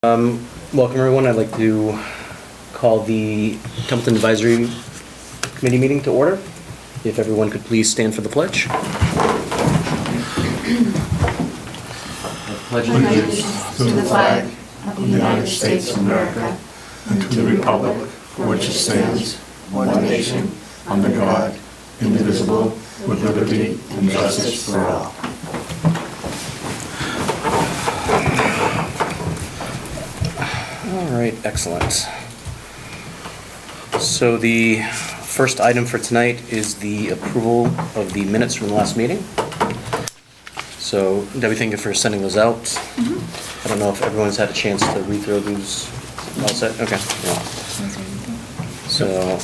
Welcome everyone. I'd like to call the Templeton Advisory Committee meeting to order. If everyone could please stand for the pledge. Pledge allegiance to the flag of the United States of America and to the republic for which it stands, one nation, under God, indivisible, with liberty and justice for all. All right, excellent. So the first item for tonight is the approval of the minutes from the last meeting. So Debbie, thank you for sending those out. I don't know if everyone's had a chance to read through those. All set? Okay. Yeah. So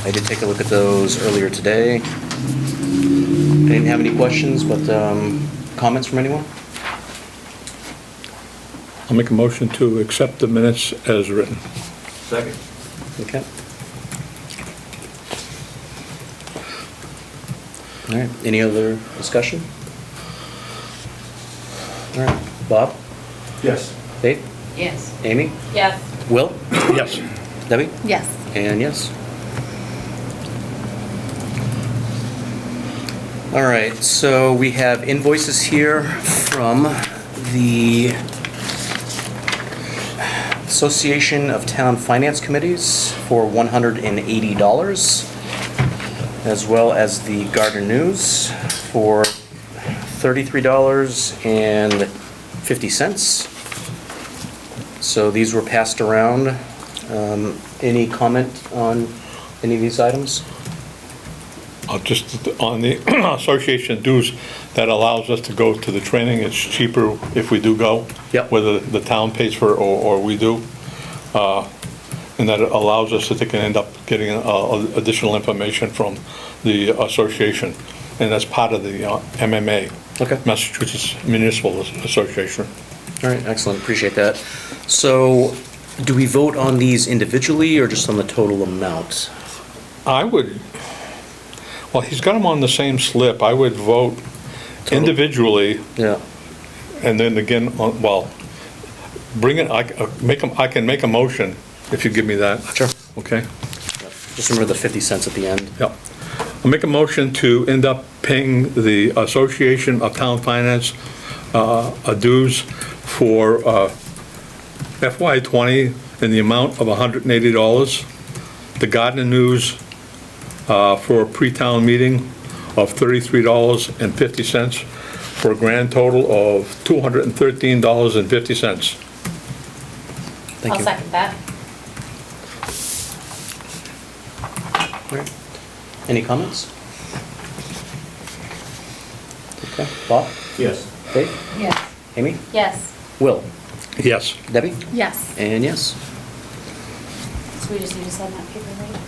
I did take a look at those earlier today. I didn't have any questions, but comments from anyone? I'll make a motion to accept the minutes as written. Second. Okay. All right, any other discussion? All right, Bob? Yes. Dave? Yes. Amy? Yes. Will? Yes. Debbie? Yes. And yes. All right, so we have invoices here from the Association of Town Finance Committees for $180, as well as the Gardner News for $33.50. So these were passed around. Any comment on any of these items? Just on the association dues, that allows us to go to the training. It's cheaper if we do go. Yep. Whether the town pays for it or we do. And that allows us to take and end up getting additional information from the association. And that's part of the MMA. Okay. Massachusetts Municipal Association. All right, excellent, appreciate that. So, do we vote on these individually or just on the total amount? I would, well, he's got them on the same slip. I would vote individually, Yeah. and then again, well, bring it, I can make a motion if you give me that. Sure. Okay? Just remember the 50 cents at the end. Yeah. I'll make a motion to end up paying the Association of Town Finance a dues for FY '20 in the amount of $180. The Gardner News for a pre-town meeting of $33.50 for a grand total of $213.50. Thank I'll you. second that. All right. Any comments? Okay, Bob? Yes. Dave? Yes. Amy? Yes. Will? Yes. Debbie? Yes. And yes. So we just need to sign that paper, right?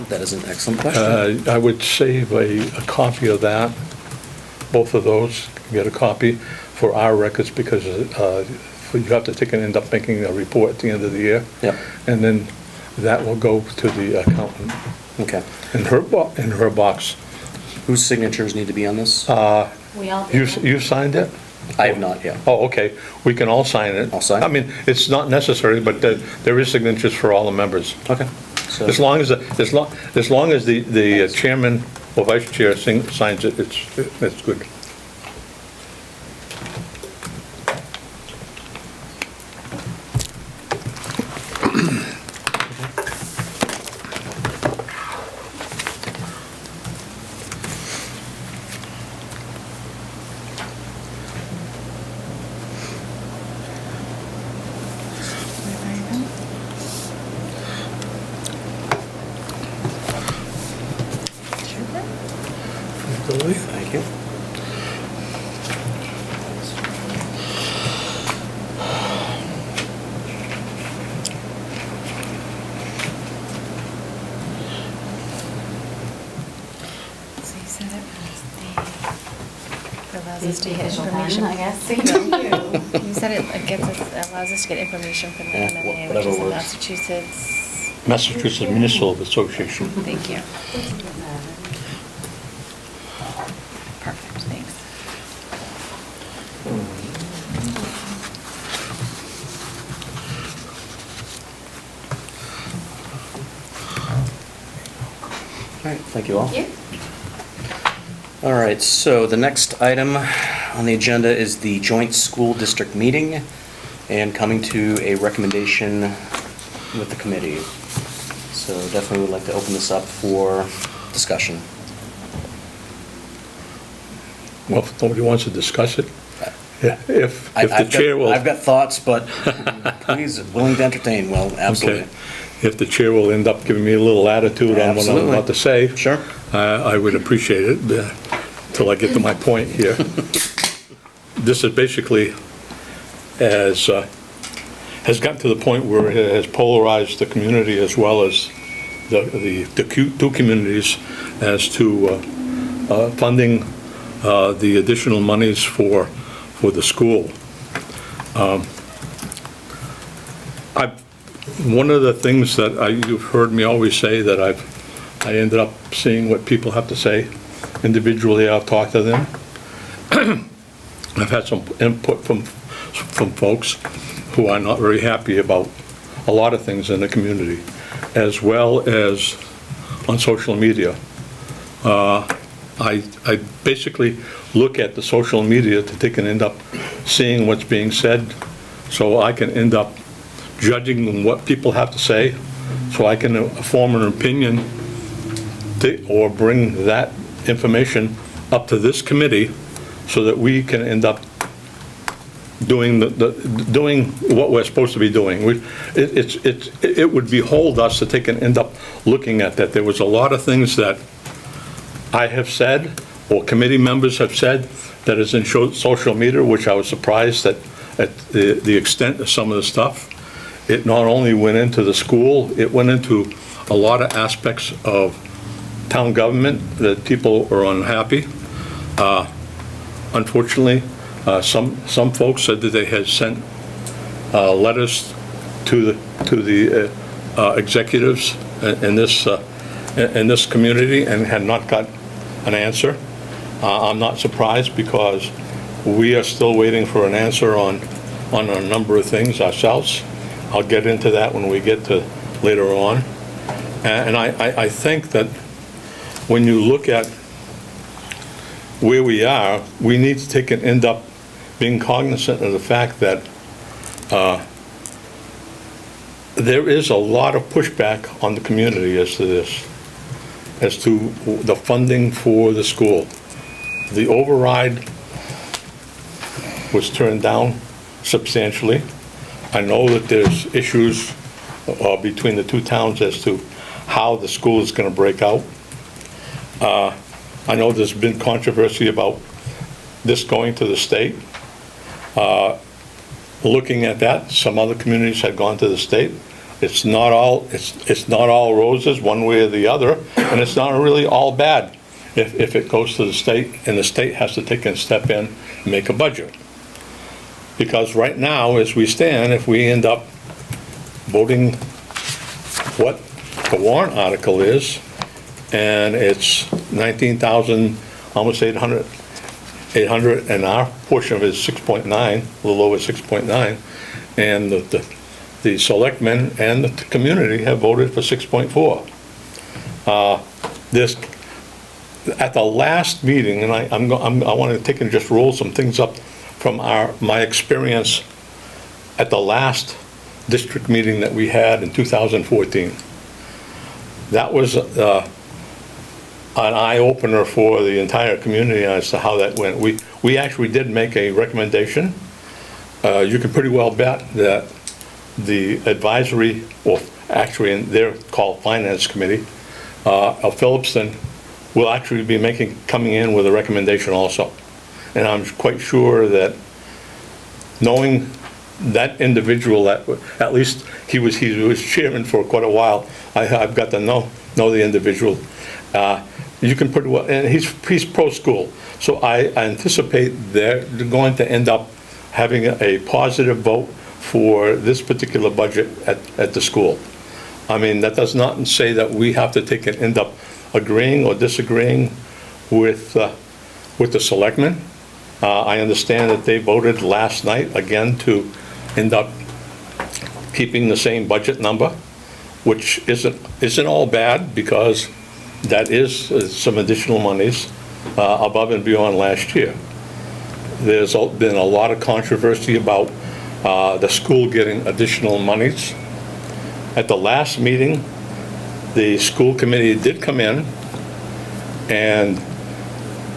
That is an excellent question. I would save a copy of that, both of those, get a copy for our records, because you have to take and end up making a report at the end of the year. Yep. And then that will go to the accountant Okay. in her box. Whose signatures need to be on this? We all do. You signed it? I have not yet. Oh, okay. We can all sign it. All sign? I mean, it's not necessary, but there is signatures for all the members. Okay. So, As long as the chairman or vice chair signs it, it's good. thank you. So you said it was allows us to get official information. pen, I guess. You said it allows us to get information from the Yeah, MMA, which whatever is the works. Massachusetts Municipal Association. Thank you. Perfect, thanks. right, thank you all. Thank you. All right, so the next item on the agenda is the joint school district meeting and coming to a recommendation with the committee. So definitely would like to open this up for discussion. Well, if nobody wants to discuss it, if the chair will... I've got thoughts, but please, willing to entertain, well, absolutely. Okay. If the chair will end up giving me a little attitude on what I'm Absolutely. about to say. Sure. I would appreciate it till I get to my point here. This is basically has gotten to the point where it has polarized the community as well as the two communities as to funding the additional monies for the school. One of the things that you've heard me always say that I ended up seeing what people have to say individually. I've talked to them. I've had some input from folks who are not very happy about a lot of things in the community, as well as on social media. I basically look at the social media to end up seeing what's being said, so I can end up judging what people have to say, so I can form an opinion or bring that information up to this committee so that we can end up doing doing what we're supposed to be doing. It would behold us to take and end up looking at that. There was a lot of things that I have said or committee members have said that is in social media, which I was surprised at the extent of some of the stuff. It not only went into the school, it went into a lot of aspects of town government that people are unhappy. Unfortunately, some folks said that they had sent letters to the executives in this community and had not got an answer. I'm not surprised because we are still waiting for an answer on a number of things ourselves. I'll get into that when we get to later on. And I think that when you look at where we are, we need to take and end up being cognizant of the fact that there is a lot of pushback on the community as to this, as to the funding for the school. The override was turned down substantially. I know that there's issues between the two towns as to how the school is going to break out. I know there's been controversy about this going to the state. Looking at that, some other communities had gone to the state. It's not all roses one way or the other, and it's not really all bad if it goes to the state and the state has to take a step in and make a budget. Because right now, as we stand, if we end up voting what the warrant article is, and it's 19,000, almost 800, and our portion of it is 6.9, a little over 6.9, and the selectmen and the community have voted for 6.4. At the last meeting, and I want to take and just roll some things up from my experience at the last district meeting that we had in 2014. That was an eye-opener for the entire community as to how that went. We actually did make a recommendation. You can pretty well bet that the advisory, or actually they're called Finance Committee, of Phillipston will actually be coming in with a recommendation also. And I'm quite sure that knowing that individual, that at least he was chairman for quite a while, I've got to know the individual. You can pretty well, and he's pro-school. So I anticipate they're going to end up having a positive vote for this particular budget at the school. I mean, that does not say that we have to take and end up agreeing or disagreeing with the selectmen. I understand that they voted last night again to end up keeping the same budget number, which isn't all bad, because that is some additional monies above and beyond last year. There's been a lot of controversy about the school getting additional monies. At the last meeting, the school committee did come in, and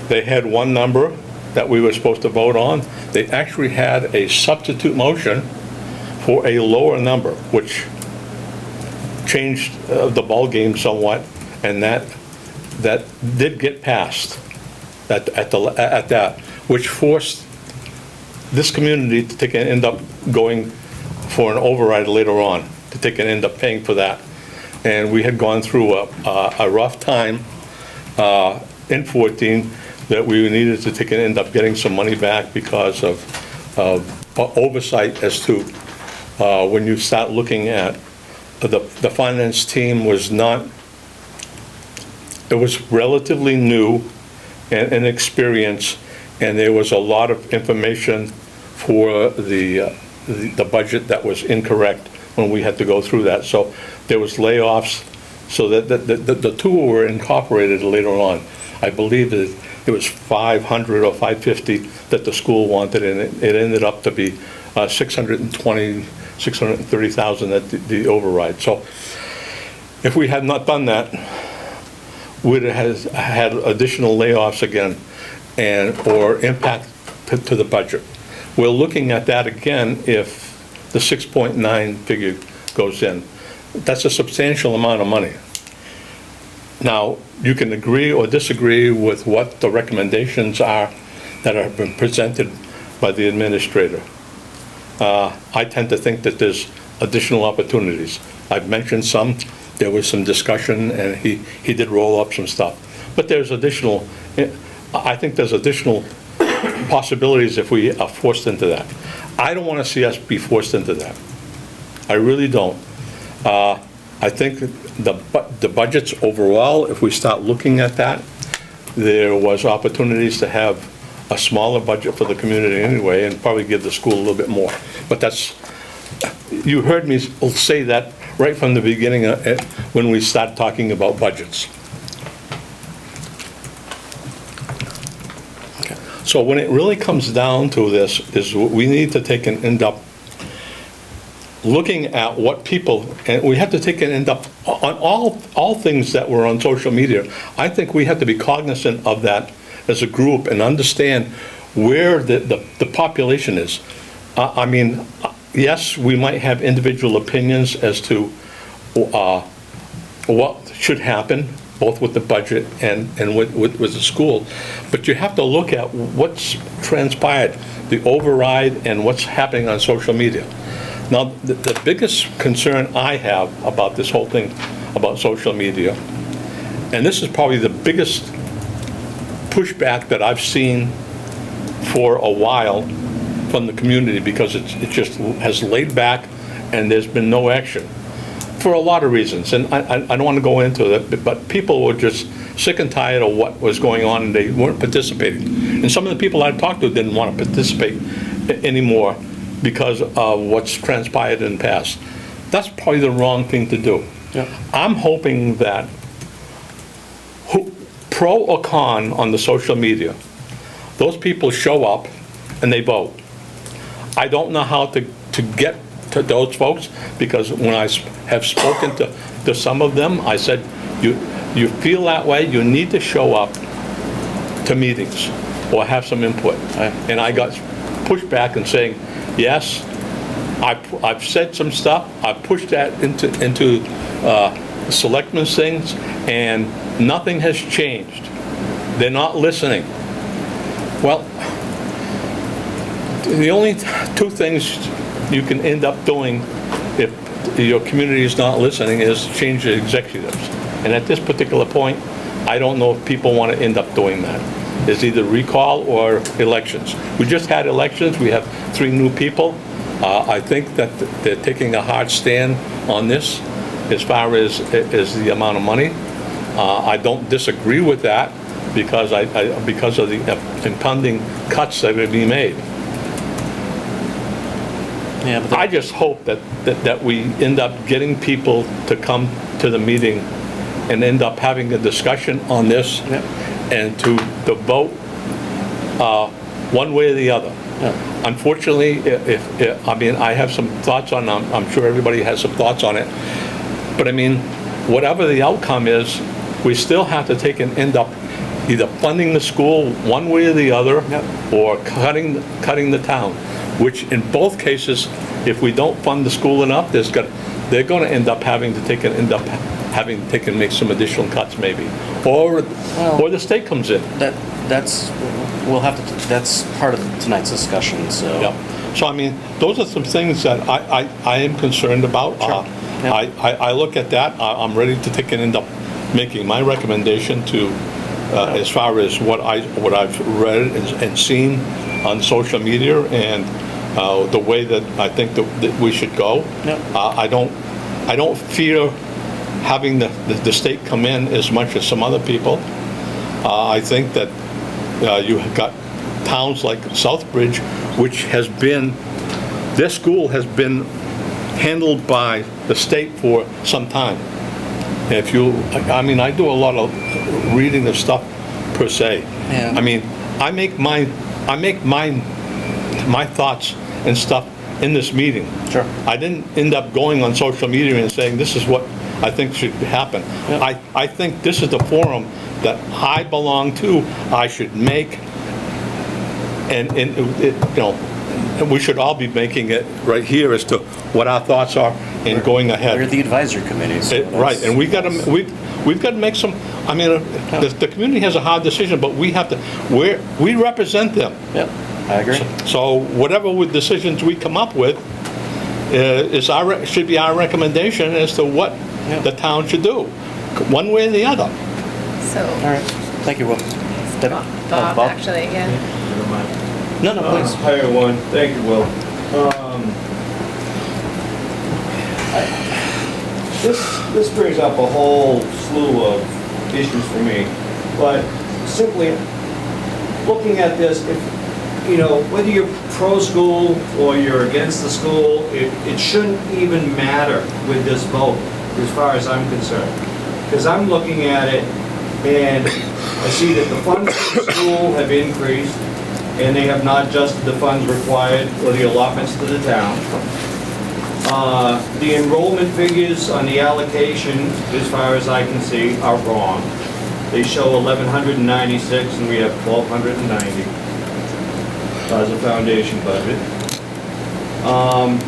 they had one number that we were supposed to vote on. They actually had a substitute motion for a lower number, which changed the ballgame somewhat, and that did get passed at that, which forced this community to end up going for an override later on, to end up paying for that. And we had gone through a rough time in 14 that we needed to end up getting some money back because of oversight as to when you start looking at the finance team was not, it was relatively new and inexperienced, and there was a lot of information for the budget that was incorrect when we had to go through that. So there was layoffs, so that the two were incorporated later on. I believe that it was 500 or 550 that the school wanted, and it ended up to be 630,000 at the override. So if we had not done that, we'd have had additional layoffs again, or impact to the budget. We're looking at that again if the 6.9 figure goes in. That's a substantial amount of money. Now, you can agree or disagree with what the recommendations are that have been presented by the administrator. I tend to think that there's additional opportunities. I've mentioned some. There was some discussion, and he did roll up some stuff. But there's additional, I think there's additional possibilities if we are forced into that. I don't want to see us be forced into that. I really don't. I think the budgets overall, if we start looking at that, there was opportunities to have a smaller budget for the community anyway, and probably give the school a little bit more. But that's, you heard me say that right from the beginning when we start talking about budgets. Okay. So when it really comes down to this, is we need to take and end up looking at what people, and we have to take and end up on all things that were on social media. I think we have to be cognizant of that as a group and understand where the population is. I mean, yes, we might have individual opinions as to what should happen, both with the budget and with the school, but you have to look at what's transpired, the override, and what's happening on social media. Now, the biggest concern I have about this whole thing, about social media, and this is probably the biggest pushback that I've seen for a while from the community, because it just has laid back and there's been no action for a lot of reasons. And I don't want to go into it, but people were just sick and tired of what was going on, and they weren't participating. And some of the people I talked to didn't want to participate anymore because of what's transpired in the past. That's probably the wrong thing to do. Yeah. I'm hoping that pro or con on the social media, those people show up and they vote. I don't know how to get to those folks, because when I have spoken to some of them, I said, you feel that way, you need to show up to meetings or have some input. And I got pushback and saying, yes, I've said some stuff, I've pushed that into selectmen's things, and nothing has changed. They're not listening. Well, the only two things you can end up doing if your community is not listening is change the executives. And at this particular point, I don't know if people want to end up doing that. There's either recall or elections. We just had elections. We have 3 new people. I think that they're taking a hard stand on this as far as the amount of money. I don't disagree with that because because of the impending cuts that are being made. Yeah, but I just hope that we end up getting people to come to the meeting and end up having a discussion on this Yep. and to vote one way or the other. Yeah. Unfortunately, I mean, I have some thoughts on, I'm sure everybody has some thoughts on it, but I mean, whatever the outcome is, we still have to take and end up either funding the school one way or the other, Yep. or cutting the town, which in both cases, if we don't fund the school enough, they're gonna end up having to make some additional cuts maybe, or the state comes in. That's part of tonight's discussion, so. Yeah. So, I mean, those are some things that I am concerned about. Sure. Yeah. I look at that, I'm ready to take and end up making my recommendation to, as far as what I've read and seen on social media, and the way that I think that we should go. Yeah. I don't fear having the state come in as much as some other people. I think that you have got towns like Southbridge, which their school has been handled by the state for some time. I mean, I do a lot of reading of stuff per se. Yeah. I mean, I make my thoughts and stuff in this meeting. Sure. I didn't end up going on social media and saying, this is what I think should happen. Yeah. I think this is the forum that I belong to, I should make, and we should all be making it right here as to what our thoughts are in going ahead. We're the advisory committee, so Right, and we've got to make some, I mean, the community has a hard decision, but we represent them. Yep, I agree. So whatever decisions we come up with should be our recommendation as to what the town should do, one way or the other. So, All right, thank you, Will. Debbie? Bob, Bob? actually, yeah. No, please. Hi, everyone. Thank you, Will. This brings up a whole slew of issues for me, but simply looking at this, whether you're pro-school or you're against the school, it shouldn't even matter with this vote, as far as I'm concerned. Because I'm looking at it, and I see that the funds for the school have increased, and they have not adjusted the funds required or the allotments to the town. The enrollment figures on the allocation, as far as I can see, are wrong. They show 1,196, and we have 1,290 as a foundation budget.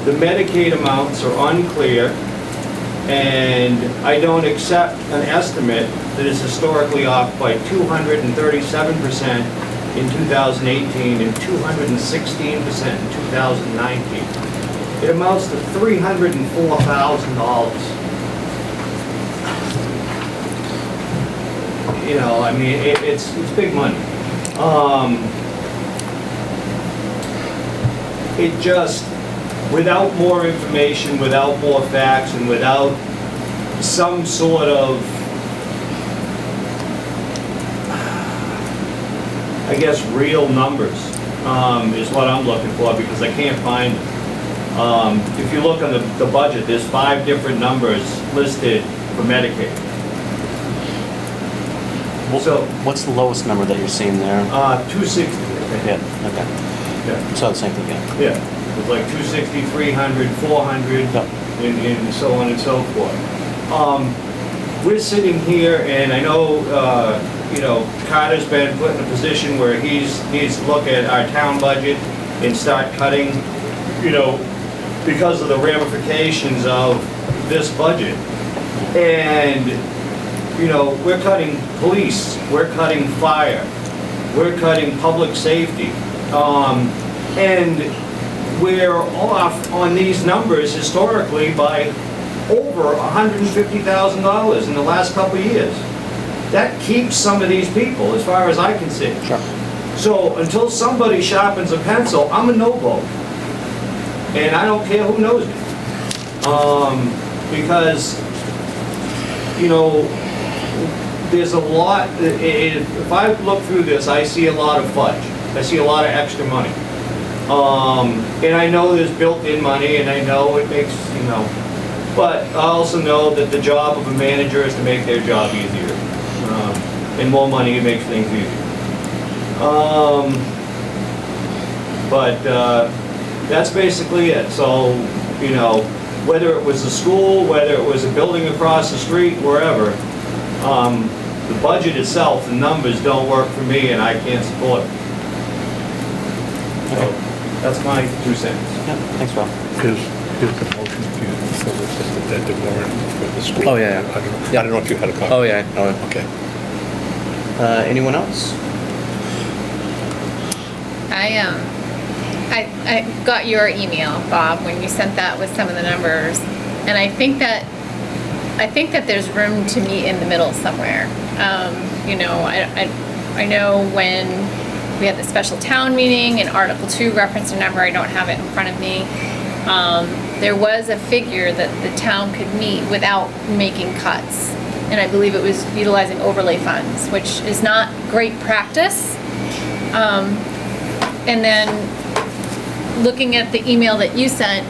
The Medicaid amounts are unclear, and I don't accept an estimate that is historically off by 237% in 2018 and 216% in 2019. It amounts to $304,000. I mean, it's big money. It just, without more information, without more facts, and without some sort of, I guess, real numbers is what I'm looking for, because I can't find them. If you look on the budget, there's 5 different numbers listed for Medicaid. So, What's the lowest number that you're seeing there? 260, I think. Yeah, okay. Yeah. So the same thing, yeah. Yeah, it's like 260, 300, 400, Yep. and so on and so forth. We're sitting here, and I know, Carter's been put in a position where he needs to look at our town budget and start cutting, because of the ramifications of this budget. And, we're cutting police, we're cutting fire, we're cutting public safety. And we're off on these numbers historically by over $150,000 in the last couple of years. That keeps some of these people, as far as I can see. Sure. So until somebody sharpens a pencil, I'm a no vote. And I don't care who knows me. Because, there's a lot, if I look through this, I see a lot of fudge. I see a lot of extra money. And I know there's built-in money, and I know it makes, But I also know that the job of a manager is to make their job easier. And more money makes things easier. But that's basically it. So, you know, whether it was a school, whether it was a building across the street, wherever, the budget itself, the numbers don't work for me and I can't support it. So that's my 2 cents. Yeah, thanks, Rob. Is the motion that the warrant for the school? Oh, yeah, yeah. I don't know if you had a comment. Oh, yeah, oh, Okay. anyone else? I got your email, Bob, when you sent that with some of the numbers, and I think that there's room to meet in the middle somewhere. You know, I know when we had the special town meeting and Article 2 referenced a number, I don't have it in front of me. There was a figure that the town could meet without making cuts, and I believe it was utilizing overlay funds, which is not great practice. And then looking at the email that you sent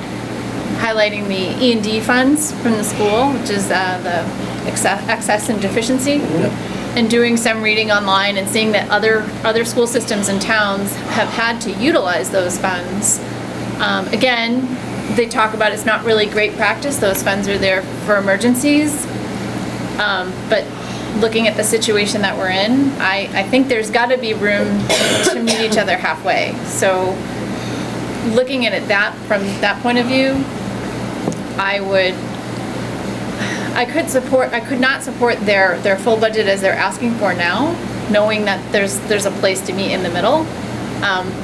highlighting the E&D funds from the school, which is the excess and deficiency, and doing some reading online and seeing that other school systems and towns have had to utilize those funds. Again, they talk about it's not really great practice. Those funds are there for emergencies. But looking at the situation that we're in, I think there's got to be room to meet each other halfway. So looking at it from that point of view, I could not support their full budget as they're asking for now, knowing that there's a place to meet in the middle.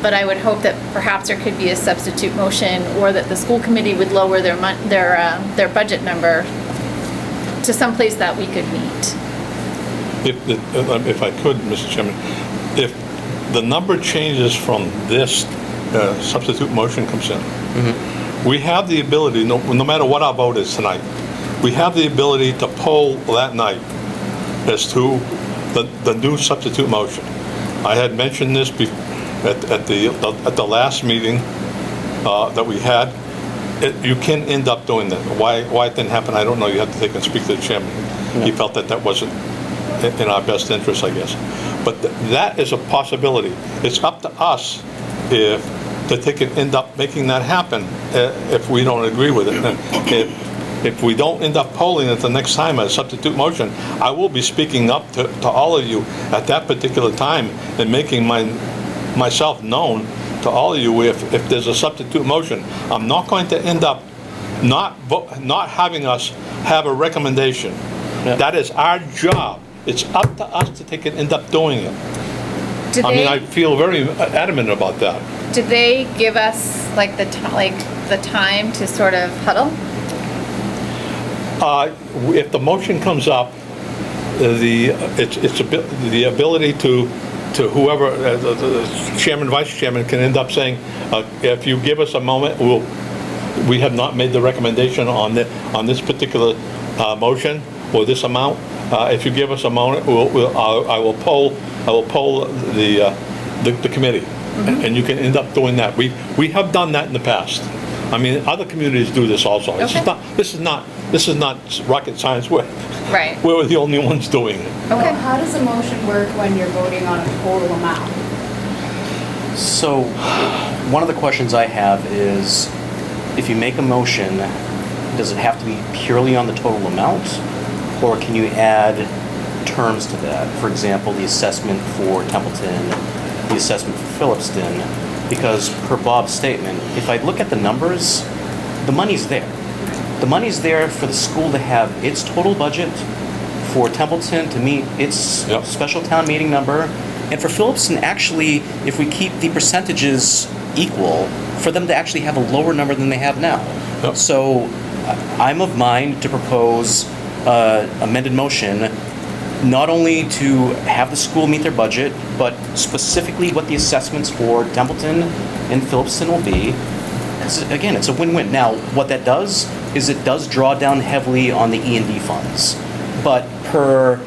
But I would hope that perhaps there could be a substitute motion, or that the school committee would lower their budget number to some place that we could meet. If I could, Mr. Chairman, if the number changes from this substitute motion comes in, we have the ability, no matter what our vote is tonight, we have the ability to poll that night as to the new substitute motion. I had mentioned this at the last meeting that we had. You can end up doing that. Why it didn't happen, I don't know. You have to take and speak to the chairman. He felt that wasn't in our best interest, I guess. But that is a possibility. It's up to us to take and end up making that happen if we don't agree with it. And if we don't end up polling it the next time as a substitute motion, I will be speaking up to all of you at that particular time and making myself known to all of you if there's a substitute motion. I'm not going to end up not having us have a recommendation. Yeah. That is our job. It's up to us to take and end up doing it. I feel very adamant about that. Did they give us like the time to sort of huddle? If the motion comes up, the ability to whoever, the chairman, vice chairman can end up saying, if you give us a moment, we have not made the recommendation on this particular motion or this amount. If you give us a moment, I will poll the committee, and you can end up doing that. We have done that in the past. I mean, other communities do this also. Okay. This is not rocket science. We're the only ones doing it. Okay. How does a motion work when you're voting on a total amount? So, one of the questions I have is, if you make a motion, does it have to be purely on the total amount? Or can you add terms to that? For example, the assessment for Templeton, the assessment for Phillipston, because per Bob's statement, if I look at the numbers, the money's there. The money's there for the school to have its total budget, for Templeton to meet its special town meeting number, and for Phillipston, actually, if we keep the percentages equal, for them to actually have a lower number than they have now. Yep. So I'm of mind to propose amended motion, not only to have the school meet their budget, but specifically what the assessments for Templeton and Phillipston will be. Again, it's a win-win. Now, what that does is it does draw down heavily on the E&D funds. But per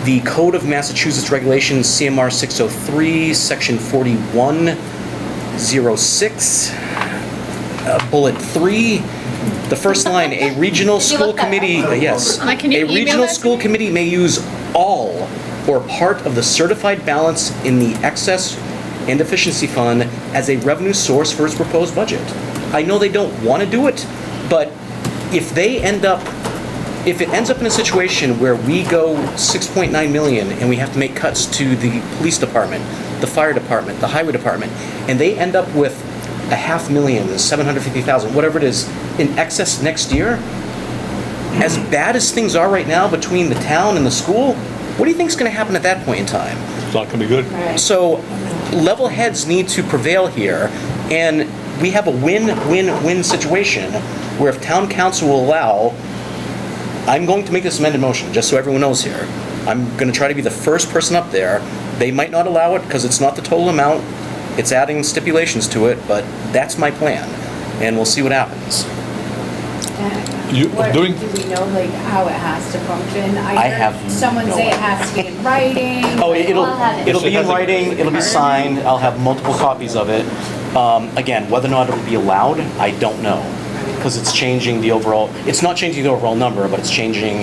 the Code of Massachusetts Regulations, CMR 603, Section 4106, Bullet 3, The first line, a regional Did you school look that up? committee, yes. Can you A email regional that to school me? committee may use all or part of the certified balance in the excess and deficiency fund as a revenue source for its proposed budget. I know they don't want to do it, but if it ends up in a situation where we go 6.9 million and we have to make cuts to the police department, the fire department, the highway department, and they end up with $500,000, 750,000, whatever it is, in excess next year, as bad as things are right now between the town and the school, what do you think is going to happen at that point in time? It's not gonna be good. Right. So level heads need to prevail here, and we have a win-win-win situation where if town council will allow, I'm going to make this amended motion, just so everyone knows here. I'm going to try to be the first person up there. They might not allow it because it's not the total amount. It's adding stipulations to it, but that's my plan, and we'll see what happens. You What, doing- do we know like how it has to function? I heard have someone no say it idea. has to be in writing. Oh, it'll I'll have it. it'll be Yes, it in has a- writing, it'll be signed, I'll have multiple copies of it. Again, whether or not it'll be allowed, I don't know, because it's changing the overall, it's not changing the overall number, but it's changing,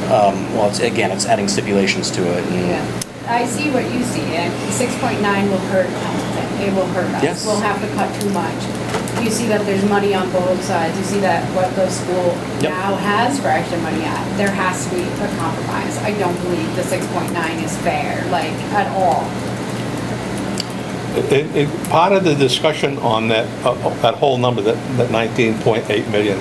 well, it's adding stipulations to it. and- Yeah. I see what you see, and 6.9 will hurt Hamilton. It will hurt us. Yes. We'll have to cut too much. You see that there's money on both sides. You see that what the school Yep. now has for extra money at. There has to be a compromise. I don't believe the 6.9 is fair, like, at all. Part of the discussion on that whole number, that 19.8 million,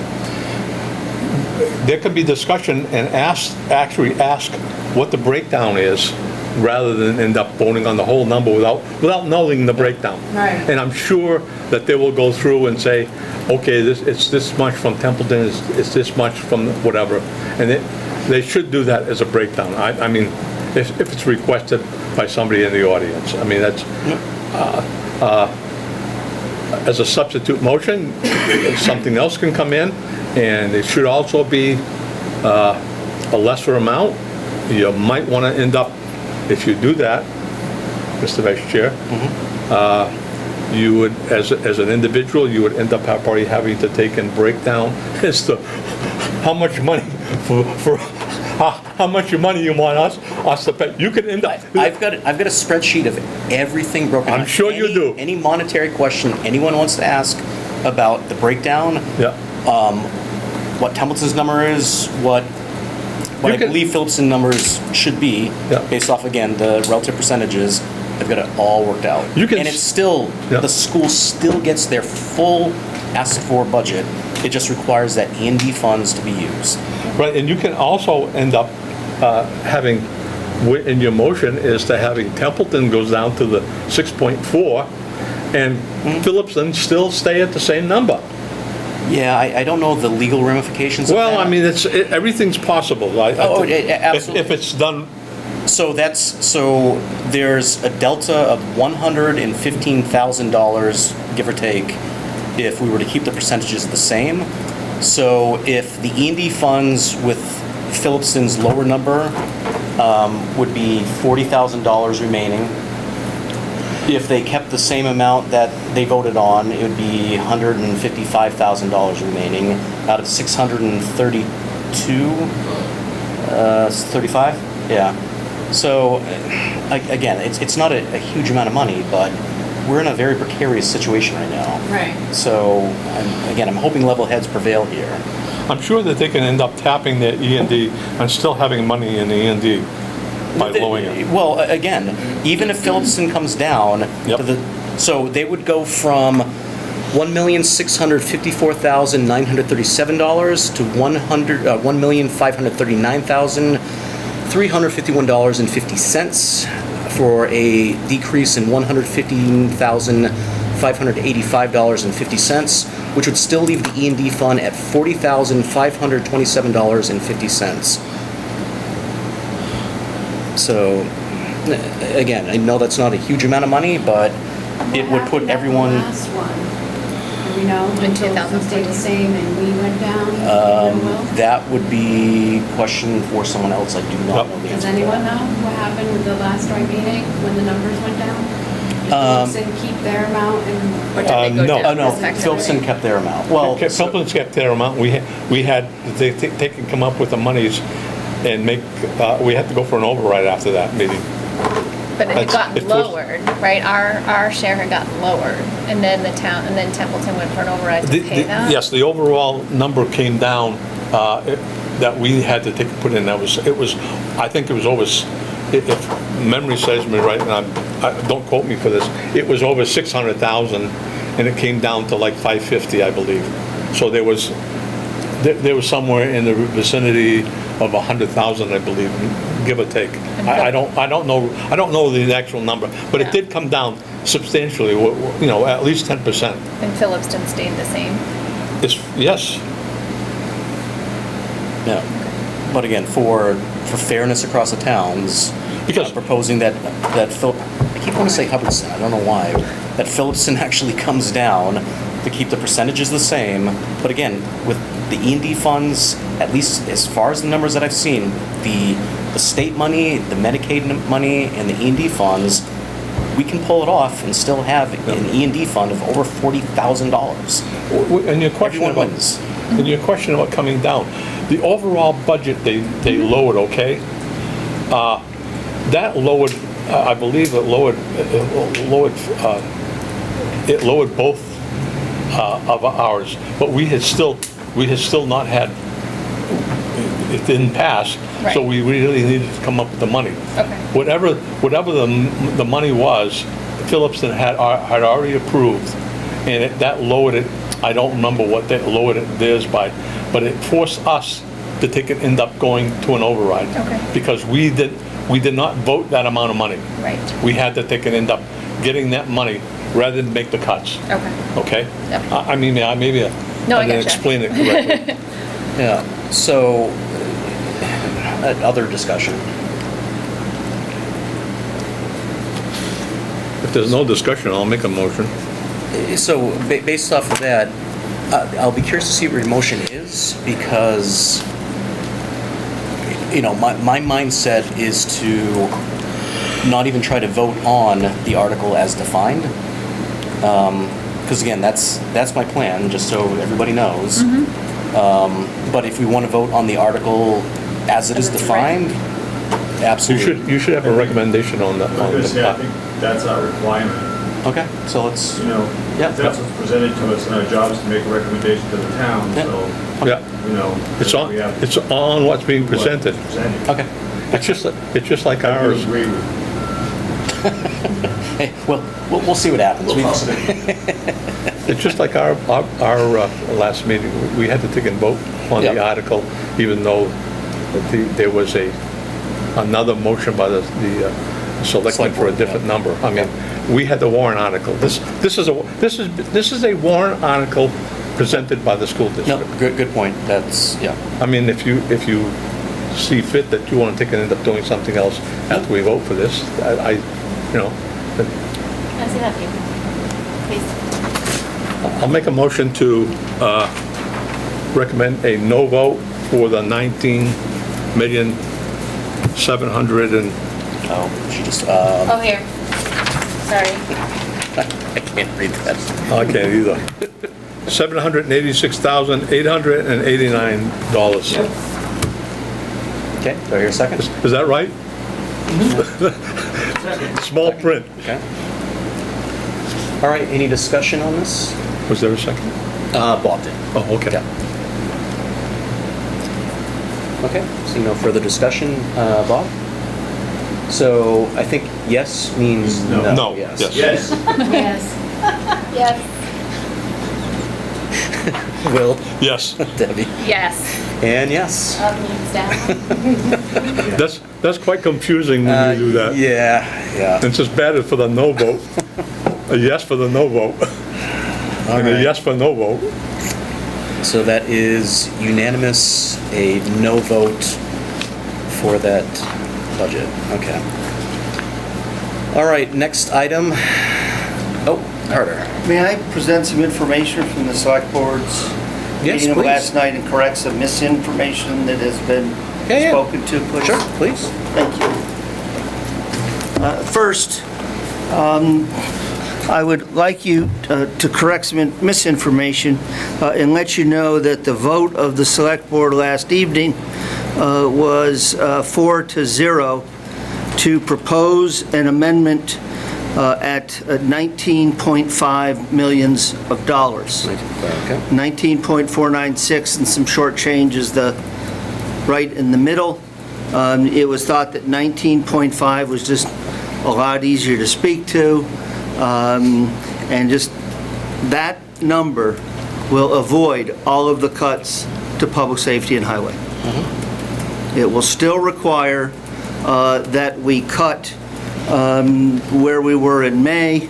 there could be discussion and actually ask what the breakdown is, rather than end up voting on the whole number without knowing the breakdown. Right. And I'm sure that they will go through and say, okay, it's this much from Templeton, it's this much from whatever, and they should do that as a breakdown. I mean, if it's requested by somebody in the audience. I mean, that's, as a substitute motion, something else can come in, and it should also be a lesser amount. You might want to end up, if you do that, Mr. Vice Chair, you would, as an individual, you would end up probably having to take and break down as to how much money how much money you want us to pay. You could end up. I've got a spreadsheet of everything broken. I'm down. sure you do. Any monetary question anyone wants to ask about the breakdown, Yeah. what Templeton's number is, what You I can- believe Phillipson numbers should be, Yeah. based off, again, the relative percentages. I've got it all worked out. You can And s- it's still, Yeah. the school still gets their full asked-for budget. It just requires that E&D funds to be used. Right, and you can also end up having, in your motion, is to having Templeton goes down to the 6.4, and Phillipson still stay at the same number. Yeah, I don't know the legal ramifications of that. Well, I mean, everything's possible. Oh, yeah, absolutely. If it's done, So there's a delta of $115,000, give or take, if we were to keep the percentages the same. So if the E&D funds with Phillipson's lower number would be $40,000 remaining. If they kept the same amount that they voted on, it would be $155,000 remaining out of 632, 35? Yeah. So, again, it's not a huge amount of money, but we're in a very precarious situation right now. Right. So, I'm hoping level heads prevail here. I'm sure that they can end up tapping their E&D and still having money in the E&D by lowering it. Well, again, even if Phillipson comes down Yep. to so they would go from $1,654,937 to $1,539,351.50 for a decrease in $115,585.50, which would still leave the E&D fund at $40,527.50. So, again, I know that's not a huge amount of money, but it would put everyone, Last one. Do we know? In Until 2014. stayed the same and we went down? that would be question for someone else. I do not know the Does answer to anyone that. know what happened with the last joint meeting when the numbers went down? Phillipson keep their amount and? Or did they go No. down Oh, no, this tax Phillipson rate? kept their amount. Well, Phillipson's kept their amount. They can come up with the monies and make, we had to go for an override after that meeting. But it had That's- gotten it was- lowered, right? Our share had gotten lowered, and then Templeton went for an override to pay that? Yes, the overall number came down, that we had to put in. I think it was over, if memory serves me right, and don't quote me for this, it was over 600,000, and it came down to like 550, I believe. So there was somewhere in the vicinity of 100,000, I believe, give or take. I don't know the actual number, but Yeah. it did come down substantially, at least 10%. And Phillipston stayed the same? Yes. yeah. But again, for fairness across the towns, Because- I'm proposing that I keep wanting to say Hubbardston, I don't know why, that Phillipston actually comes down to keep the percentages the same. But again, with the E&D funds, at least as far as the numbers that I've seen, the state money, the Medicaid money, and the E&D funds, we can pull it off and still have an E&D fund of over $40,000. And your question Everyone about, wins. and your question about coming down, the overall budget they lowered, okay? That lowered, I believe it lowered both of ours, but we had still not had, it didn't pass, so Right. we really needed to come up with the money. Okay. Whatever the money was, Phillipston had already approved, and that lowered it. I don't remember what they lowered it theirs by, but it forced us to end up going to an override. Okay. Because we did not vote that amount of money. Right. We had to end up getting that money rather than make the cuts. Okay. Okay? Yep. I mean, maybe No, I I didn't gotcha. explain it correctly. Yeah, so, other discussion. If there's no discussion, I'll make a motion. So, based off of that, I'll be curious to see what your motion is, because, my mindset is to not even try to vote on the article as defined. Because again, that's my plan, just so everybody knows. But if we want to vote on the article as it is As it's defined, absolutely. You should have a recommendation on that. I was gonna say, I think that's our requirement, Okay, so let's, If that's what's presented to us, and our job is to make a recommendation to the town, Yeah. so, Yeah, we have. it's on what's being presented. okay. It's just like I would ours. agree with. Hey, well, we'll see what happens. It's just like our last meeting. We had to take a vote on the Yeah. article, even though there was another motion by the selectmen Select for a board, different yeah. number. I mean, we had the warrant article. This is a warrant article presented by the school No, district. good point. That's, yeah. I mean, if you see fit that you want to end up doing something else after we vote for this, Can I see that paper? Please. I'll make a motion to recommend a no vote for the 19,700,000 and, Oh, she just, Oh, here. Sorry. I can't read that. I can't either, $786,889. Okay, do I hear a second? Is that right? Small print. Okay. All right, any discussion on this? Was there a second? Bob did. Oh, okay. Yeah. Okay, seeing no further discussion, Bob? So I think yes means no. No, Yes. yes. Yes. Yes. Yes. Will, Yes, Debbie, Yes. and yes. Up means down. that's quite confusing when you do that. Yeah. It's as bad as for the no vote, a yes for the no vote, and a right. yes for no vote. So that is unanimous, a no vote for that budget. Okay. All right, next item. Oh, Carter. May I present some information from the select board's Yes, meeting of please. last night and correct some misinformation that has been Yeah. spoken to, please? Sure, please. Thank you. First, I would like you to correct some misinformation and let you know that the vote of the Select Board last evening was 4-0 to propose an amendment at $19.5 million. Okay. 19.496 and some short changes, the right in the middle. It was thought that 19.5 was just a lot easier to speak to, and just that number will avoid all of the cuts to public safety and highway. It will still require that we cut where we were in May,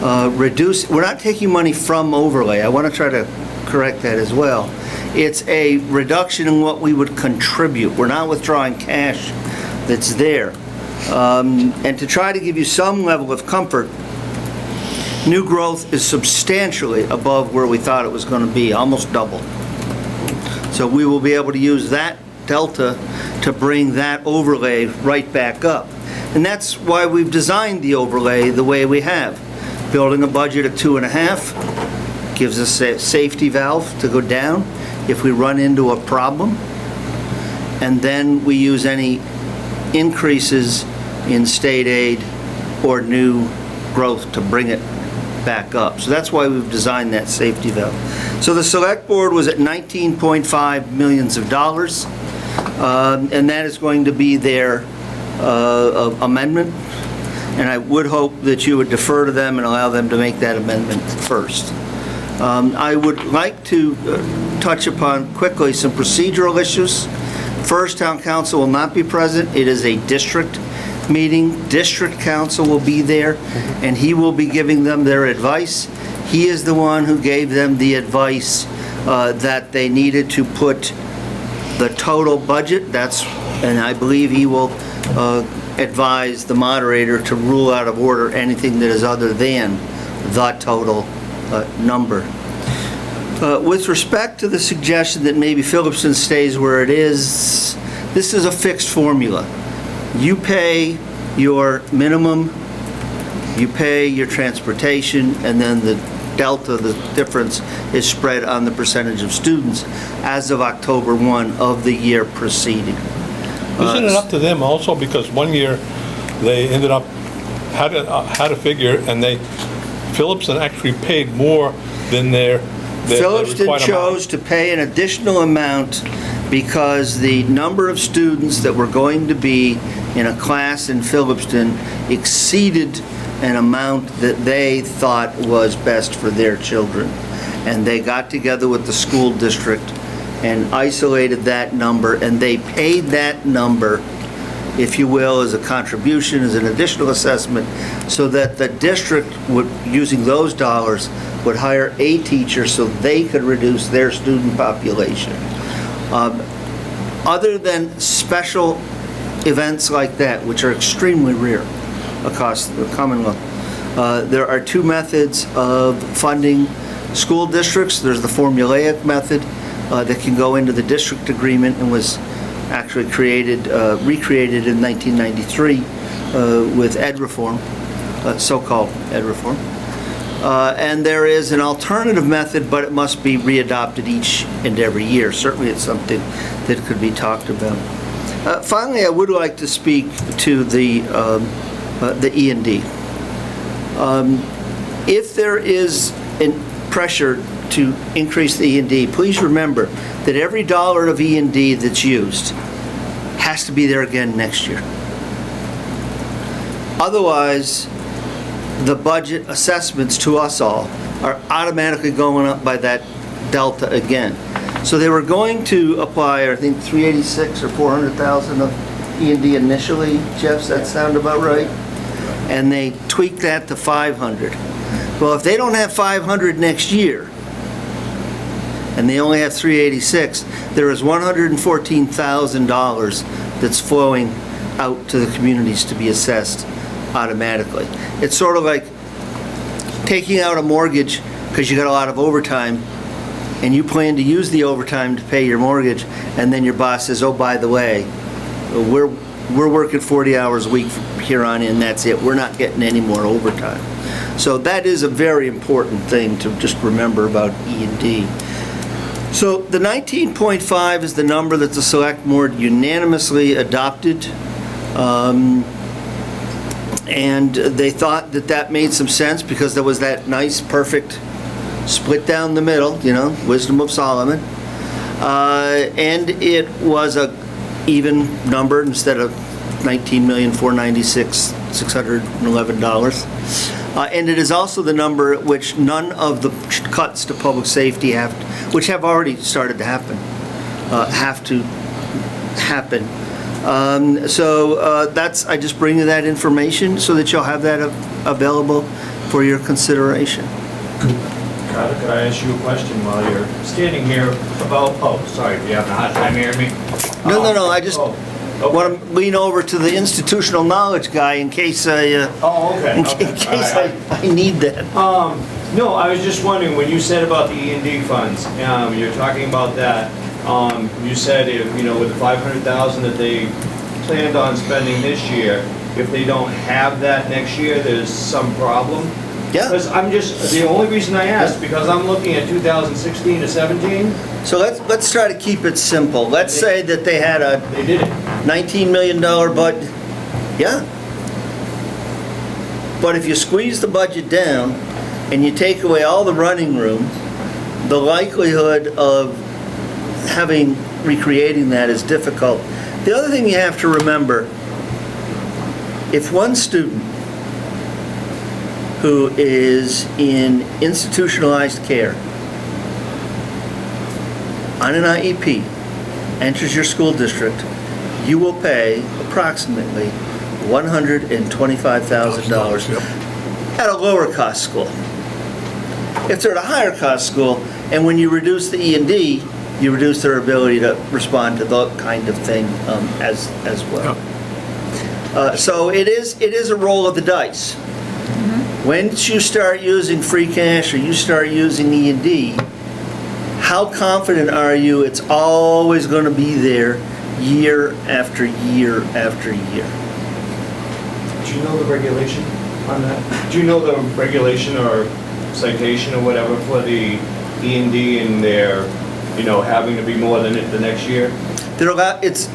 reduce, we're not taking money from overlay. I want to try to correct that as well. It's a reduction in what we would contribute. We're not withdrawing cash that's there. And to try to give you some level of comfort, new growth is substantially above where we thought it was going to be, almost double. So we will be able to use that delta to bring that overlay right back up. And that's why we've designed the overlay the way we have. Building a budget at 2.5 gives us a safety valve to go down if we run into a problem. And then we use any increases in state aid or new growth to bring it back up. So that's why we've designed that safety valve. So the Select Board was at $19.5 million, and that is going to be their amendment. And I would hope that you would defer to them and allow them to make that amendment first. I would like to touch upon quickly some procedural issues. First, Town Council will not be present. It is a district meeting. District Council will be there, and he will be giving them their advice. He is the one who gave them the advice that they needed to put the total budget. And I believe he will advise the moderator to rule out of order anything that is other than the total number. With respect to the suggestion that maybe Phillipston stays where it is, this is a fixed formula. You pay your minimum, you pay your transportation, and then the delta, the difference, is spread on the percentage of students as of October 1 of the year preceding. Isn't it up to them also? Because one year they ended up, had a figure, and Phillipston actually paid more than their Phillipston chose to pay an additional amount because the number of students that were going to be in a class in Phillipston exceeded an amount that they thought was best for their children. And they got together with the school district and isolated that number, and they paid that number, if you will, as a contribution, as an additional assessment, so that the district would, using those dollars, would hire a teacher so they could reduce their student population. Other than special events like that, which are extremely rare across the Commonwealth, there are two methods of funding school districts. There's the formulaic method that can go into the district agreement and was actually recreated in 1993 with ed reform, so-called ed reform. And there is an alternative method, but it must be readopted each and every year. Certainly it's something that could be talked about. Finally, I would like to speak to the E&D. If there is pressure to increase the E&D, please remember that every dollar of E&D that's used has to be there again next year. Otherwise, the budget assessments to us all are automatically going up by that delta again. So they were going to apply, I think, 386 or 400,000 of E&D initially. Jeff, does that sound about right? And they tweaked that to 500. Well, if they don't have 500 next year, and they only have 386, there is $114,000 that's flowing out to the communities to be assessed automatically. It's sort of like taking out a mortgage because you got a lot of overtime and you plan to use the overtime to pay your mortgage, and then your boss says, oh, by the way, we're working 40 hours a week from here on in, that's it. We're not getting any more overtime. So that is a very important thing to just remember about E&D. So the 19.5 is the number that the select board unanimously adopted. And they thought that that made some sense because there was that nice, perfect split down the middle, wisdom of Solomon. And it was a even number instead of $19,496,611. And it is also the number at which none of the cuts to public safety which have already started to happen, have to happen. I just bring you that information so that you'll have that available for your consideration. Carter, could I ask you a question while you're standing here about, sorry, do you have a hard time hearing me? No, I just okay. want to lean over to the institutional knowledge guy in case Okay. in case I need that. No, I was just wondering, when you said about the E&D funds, you're talking about that, you said if, with the 500,000 that they planned on spending this year, if they don't have that next year, there's some problem? Yeah. Because the only reason I asked, because I'm looking at 2016 to 17. So let's try to keep it simple. Let's say that they had a They did it. $19 million budget. Yeah. But if you squeeze the budget down and you take away all the running room, the likelihood of recreating that is difficult. The other thing you have to remember, if one student who is in institutionalized care on an IEP enters your school district, you will pay approximately $125,000 at a lower cost school. If they're at a higher cost school, and when you reduce the E&D, you reduce their ability to respond to that kind of thing as well. So it is a roll of the dice. Once you start using free cash or you start using E&D, how confident are you it's always going to be there year after year after year? Do you know the regulation on that? Do you know the regulation or citation or whatever for the E&D and their, having to be more than it the next year? It's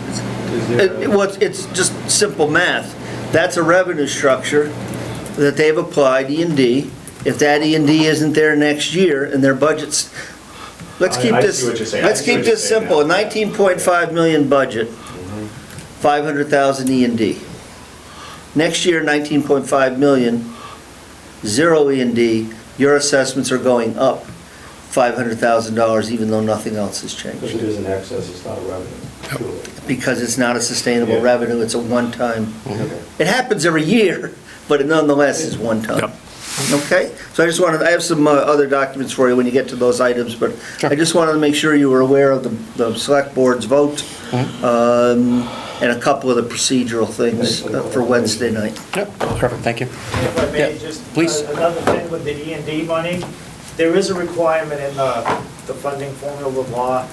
just simple math. That's a revenue structure that they've applied, E&D. If that E&D isn't there next year and their budgets, let's keep this simple. A 19.5 million budget, 500,000 E&D. Next year, 19.5 million, 0 E&D. Your assessments are going up $500,000 even though nothing else has changed. Because it is an excess, it's not a revenue. Because it's not a sustainable revenue, it's a one-time. Okay. It happens every year, but it nonetheless is one time. Okay? So I have some other documents for you when you get to those items, but I just wanted to make sure you were aware of the select board's vote and a couple of the procedural things for Wednesday night. Yep, perfect, thank you. If I may, just please. Another thing with the E&D money, there is a requirement in the funding formula of law,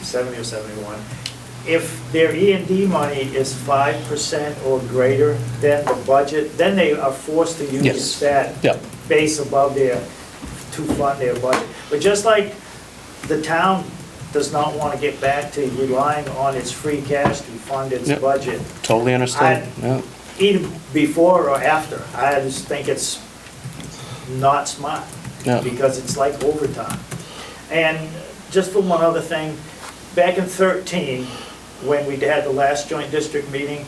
70 or 71. If their E&D money is 5% or greater than the budget, then they are forced to use that base above to fund their budget. But just like the town does not want to get back to relying on its free cash to fund its budget. Totally understand. Either before or after, I just think it's not smart. Because it's like overtime. And just for one other thing, back in 2013, when we had the last joint district meeting,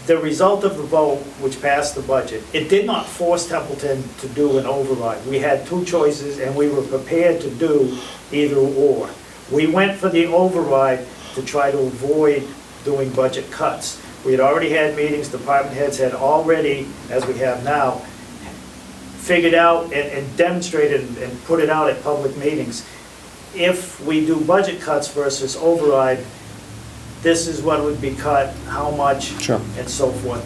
the result of the vote, which passed the budget, it did not force Templeton to do an override. We had two choices, and we were prepared to do either or. We went for the override to try to avoid doing budget cuts. We had already had meetings, department heads had already, as we have now, figured out and demonstrated and put it out at public meetings. If we do budget cuts versus override, this is what would be cut, how much, and so forth.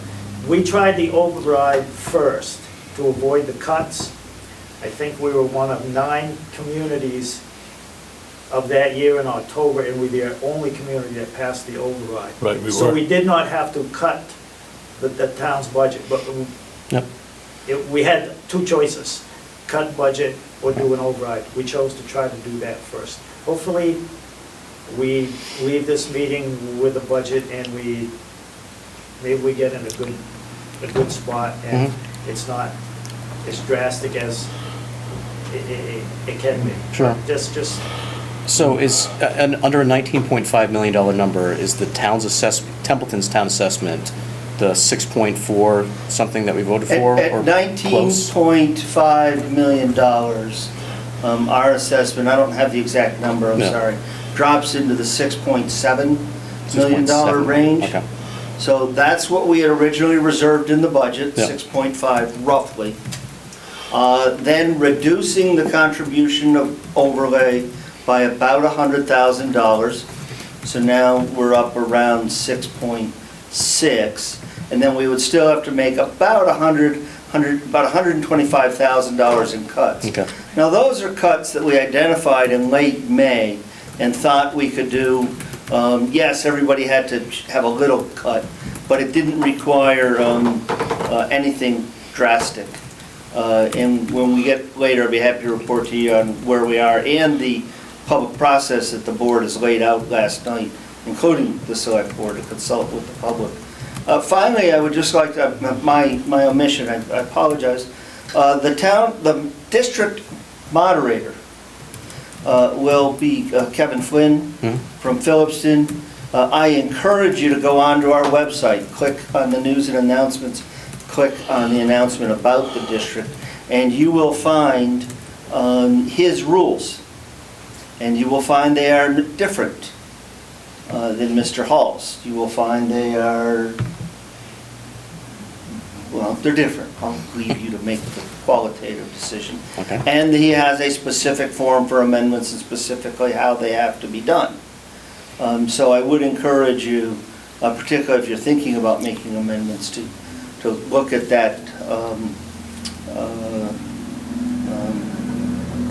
We tried the override first to avoid the cuts. I think we were one of 9 communities of that year in October, and we're the only community that passed the override. Right, we So were. we did not have to cut the town's budget, but Yep. we had two choices, cut budget or do an override. We chose to try to do that first. Hopefully, we leave this meeting with a budget and maybe we get in a good spot and it's not as drastic as it can be. Sure. Just, So is, under a $19.5 million number, is the Templeton's town assessment the 6.4 something that we voted for? At or close? $19.5 million, our assessment, I don't have the exact number, I'm No. sorry, drops into the $6.7 million 6.7, range. okay. So that's what we had originally reserved in the budget, Yep. 6.5 roughly. Then reducing the contribution of overlay by about $100,000. So now we're up around 6.6. And then we would still have to make about $125,000 in cuts. Okay. Now, those are cuts that we identified in late May and thought we could do. Yes, everybody had to have a little cut, but it didn't require anything drastic. And when we get later, I'll be happy to report to you on where we are and the public process that the board has laid out last night, including the select board, to consult with the public. Finally, I would just like to, my omission, I apologize. The district moderator will be Kevin Flynn from Phillipston. I encourage you to go onto our website, click on the news and announcements, click on the announcement about the district, and you will find his rules. And you will find they are different than Mr. Hall's. You will find they are, well, they're different. I'll leave you to make the qualitative decision. Okay. And he has a specific form for amendments and specifically how they have to be done. So I would encourage you, particularly if you're thinking about making amendments, to look at that,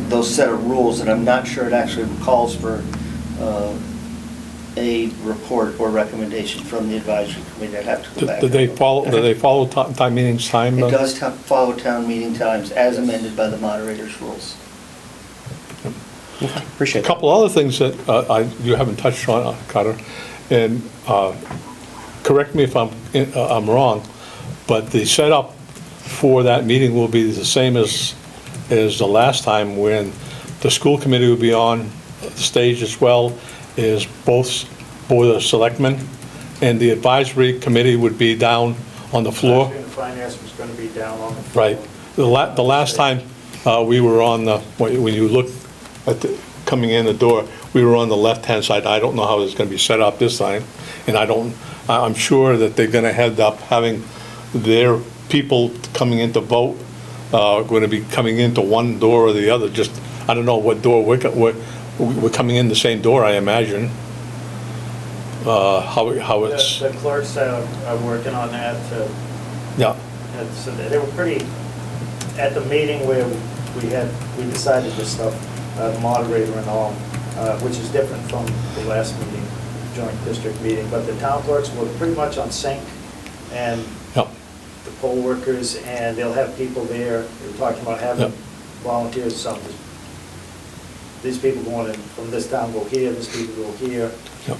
those set of rules, and I'm not sure it actually calls for a report or recommendation from the advisory committee. I'd have to go back. Do they follow time meetings time? It does follow town meeting times as amended by the moderator's rules. Okay, appreciate A it. couple other things that you haven't touched on, Carter, and correct me if I'm wrong, but the setup for that meeting will be the same as the last time, when the school committee will be on stage as well as both Board of Selectmen, and the advisory committee would be down on the floor. the finance was going to be down on the floor. Right. The last time we were on when you look at coming in the door, we were on the left-hand side. I don't know how it's going to be set up this time, and I'm sure that they're going to end up having their people coming in to vote going to be coming into one door or the other. Just, I don't know what door we're coming in the same door, I imagine. How it's, The clerks are working on that. yeah. So they were pretty, at the meeting where we decided this stuff, the moderator and all, which is different from the last meeting, joint district meeting, but the town clerks were pretty much on sync, and Yep. the poll workers, and they'll have people there. They were talking about having Yep. volunteers, some, these people going in from this town go here, this people go here. Yep.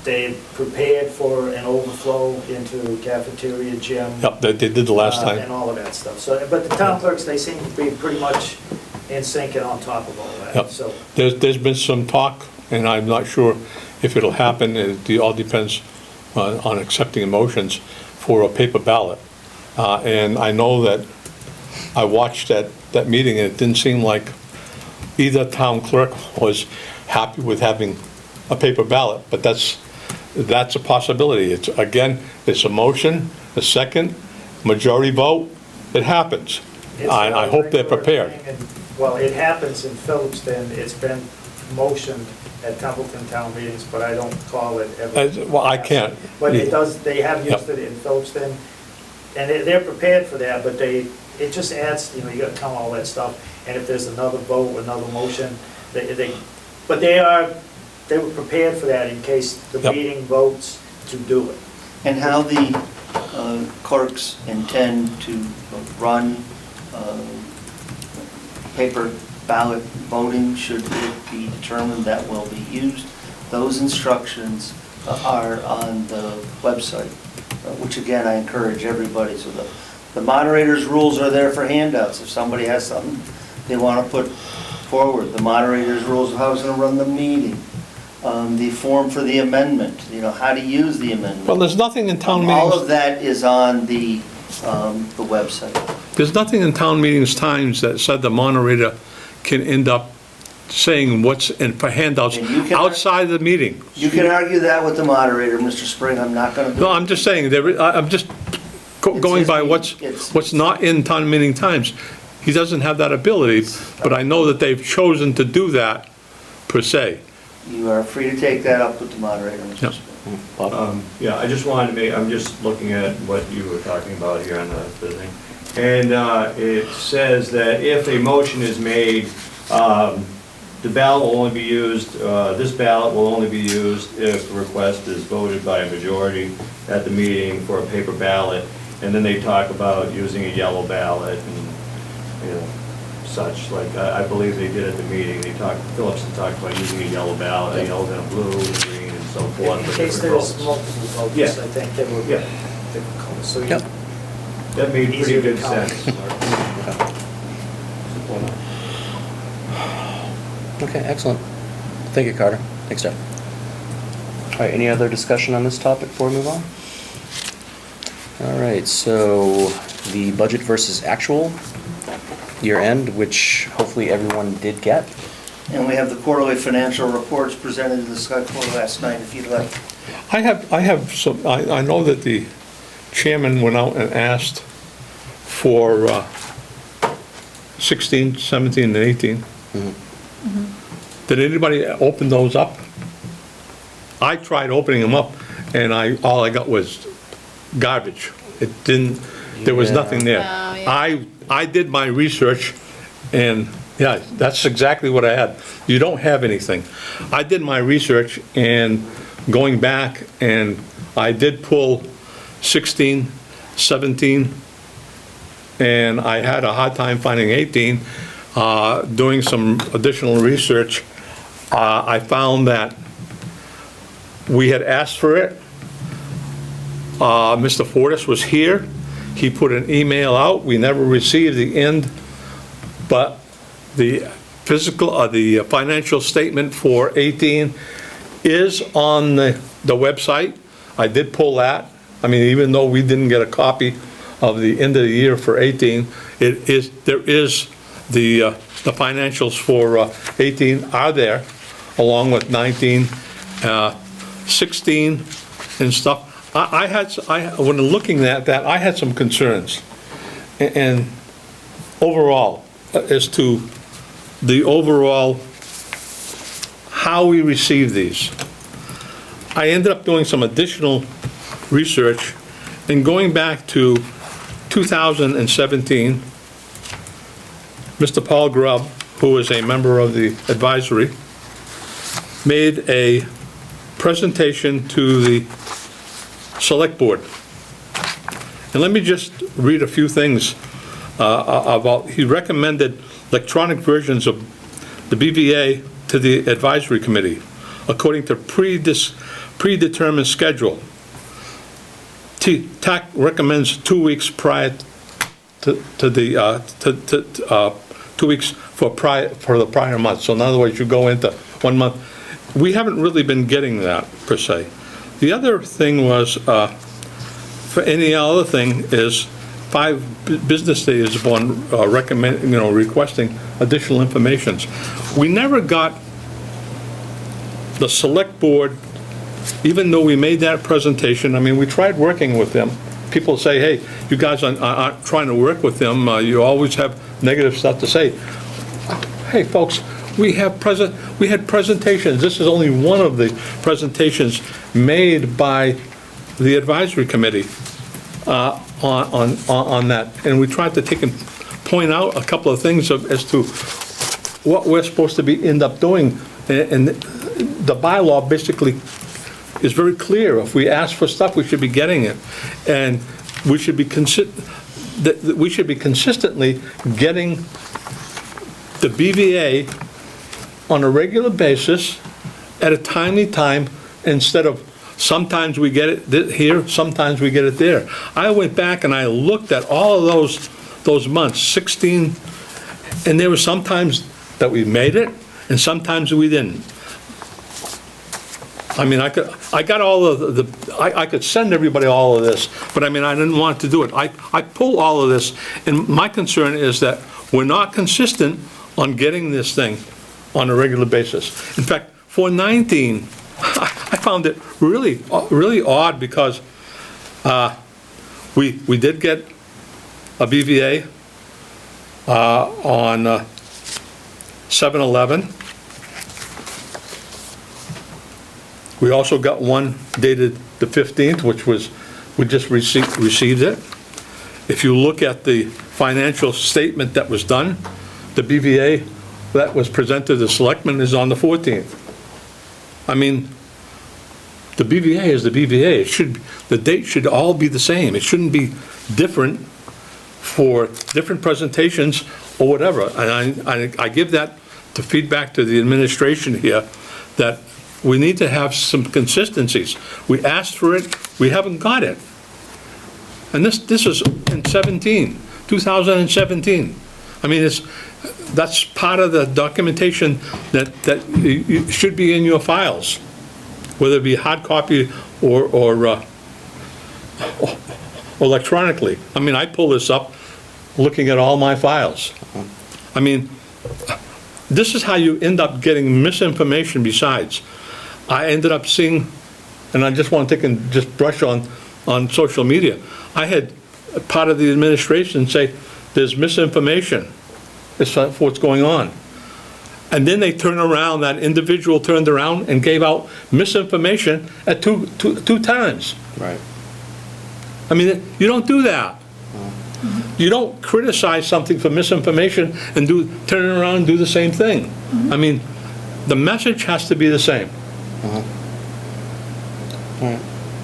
They prepared for an overflow into cafeteria, gym. Yep, they did the last And time. all of that stuff. So, but the town clerks, they seem to be pretty much in sync and on top of all that, Yep. so. There's been some talk, and I'm not sure if it'll happen. It all depends on accepting emotions for a paper ballot. And I know that I watched that meeting, and it didn't seem like either town clerk was happy with having a paper ballot, but that's a possibility. It's a motion, a second, majority vote, it happens. I hope they're prepared. Well, it happens in Phillipston, it's been motioned at Templeton town meetings, but I don't call it ever. Well, I can't. But it does, they have used Yep. it in Phillipston, and they're prepared for that, but it just adds, you gotta count all that stuff, and if there's another vote, another motion, But they were prepared for that in case the Yep. meeting votes to do it. And how the clerks intend to run paper ballot voting, should it be determined that will be used. Those instructions are on the website, which again, I encourage everybody. So the moderator's rules are there for handouts. If somebody has something they want to put forward, the moderator's rules of how it's going to run the meeting, the form for the amendment, how to use the amendment. Well, there's nothing in town All meetings, of that is on the website. there's nothing in town meetings times that said the moderator can end up saying what's in for handouts And you can- outside the meeting. You can argue that with the moderator, Mr. Spring, I'm not going to do it. No, I'm just saying, I'm just going by what's not in town meeting times. He doesn't have that ability, but I know that they've chosen to do that, per se. You are free to take that up with the moderator, Mr. Yep. Spring. Bob? Yeah, I just wanted to make, I'm just looking at what you were talking about here on the thing. And it says that if a motion is made, the ballot will only be used, this ballot will only be used if a request is voted by a majority at the meeting for a paper ballot. And then they talk about using a yellow ballot and, such, like, I believe they did at the meeting. Phillips had talked about using a yellow ballot, a yellow and a blue and green and so forth. In for case different there's votes. multiple votes, Yeah. I think they were Yeah. difficult. So Yep. That made pretty Easier to good count. sense. Okay, excellent. Thank you, Carter. Thanks, Jeff. All right, any other discussion on this topic before we move on? All right, so the budget versus actual year end, which hopefully everyone did get. And we have the quarterly financial reports presented to the select board last night, if you'd like. I have some, I know that the chairman went out and asked for 16, 17, and 18. Did anybody open those up? I tried opening them up, and all I got was garbage. It didn't, there was nothing there. Oh, yeah. I did my research, and yeah, that's exactly what I had. You don't have anything. I did my research, and going back, and I did pull 16, 17, and I had a hard time finding 18. Doing some additional research, I found that we had asked for it. Mr. Fortis was here. He put an email out. We never received the end, but the the financial statement for 18 is on the website. I did pull that. I mean, even though we didn't get a copy of the end of the year for 18, there is the financials for 18 are there, along with 19, 16 and stuff. When looking at that, I had some concerns. And overall, as to the overall, how we receive these. I ended up doing some additional research and going back to 2017, Mr. Paul Grubb, who is a member of the advisory, made a presentation to the select board. And let me just read a few things about, he recommended electronic versions of the BVA to the advisory committee, according to predetermined schedule. TAC recommends 2 weeks prior to the 2 weeks for the prior month. So in other words, you go into 1 month. We haven't really been getting that per se. The other thing was, for any other thing is 5 business days upon requesting additional information. We never got the select board, even though we made that presentation. I mean, we tried working with them. People say, hey, you guys aren't trying to work with them. You always have negative stuff to say. Hey, folks, we had presentations. This is only one of the presentations made by the advisory committee on that. And we tried to take and point out a couple of things as to what we're supposed to end up doing. And the bylaw basically is very clear. If we ask for stuff, we should be getting it. And we should be consistently getting the BVA on a regular basis at a timely time, instead of sometimes we get it here, sometimes we get it there. I went back and I looked at all of those months, 16, and there were some times that we made it, and sometimes we didn't. I mean, I got all of I could send everybody all of this, but I mean, I didn't want to do it. I pull all of this, and my concern is that we're not consistent on getting this thing on a regular basis. In fact, for 19, I found it really odd, because we did get a BVA on 7/11. We also got one dated the 15th, which was, we just received it. If you look at the financial statement that was done, the BVA that was presented to the selectmen is on the 14th. I mean, the BVA is the BVA. The date should all be the same. It shouldn't be different for different presentations or whatever. And I give that to feedback to the administration here, that we need to have some consistencies. We asked for it, we haven't got it. And this is in 2017. I mean, that's part of the documentation that should be in your files, whether it be hard copy or electronically. I mean, I pull this up looking at all my files. I mean, this is how you end up getting misinformation. Besides, I ended up seeing, and I just want to take and just brush on social media, I had part of the administration say, there's misinformation as to what's going on. And then they turn around, that individual turned around and gave out misinformation at two times. Right. I mean, you don't do that. You don't criticize something for misinformation and turn around and do the same thing. I mean, the message has to be the same.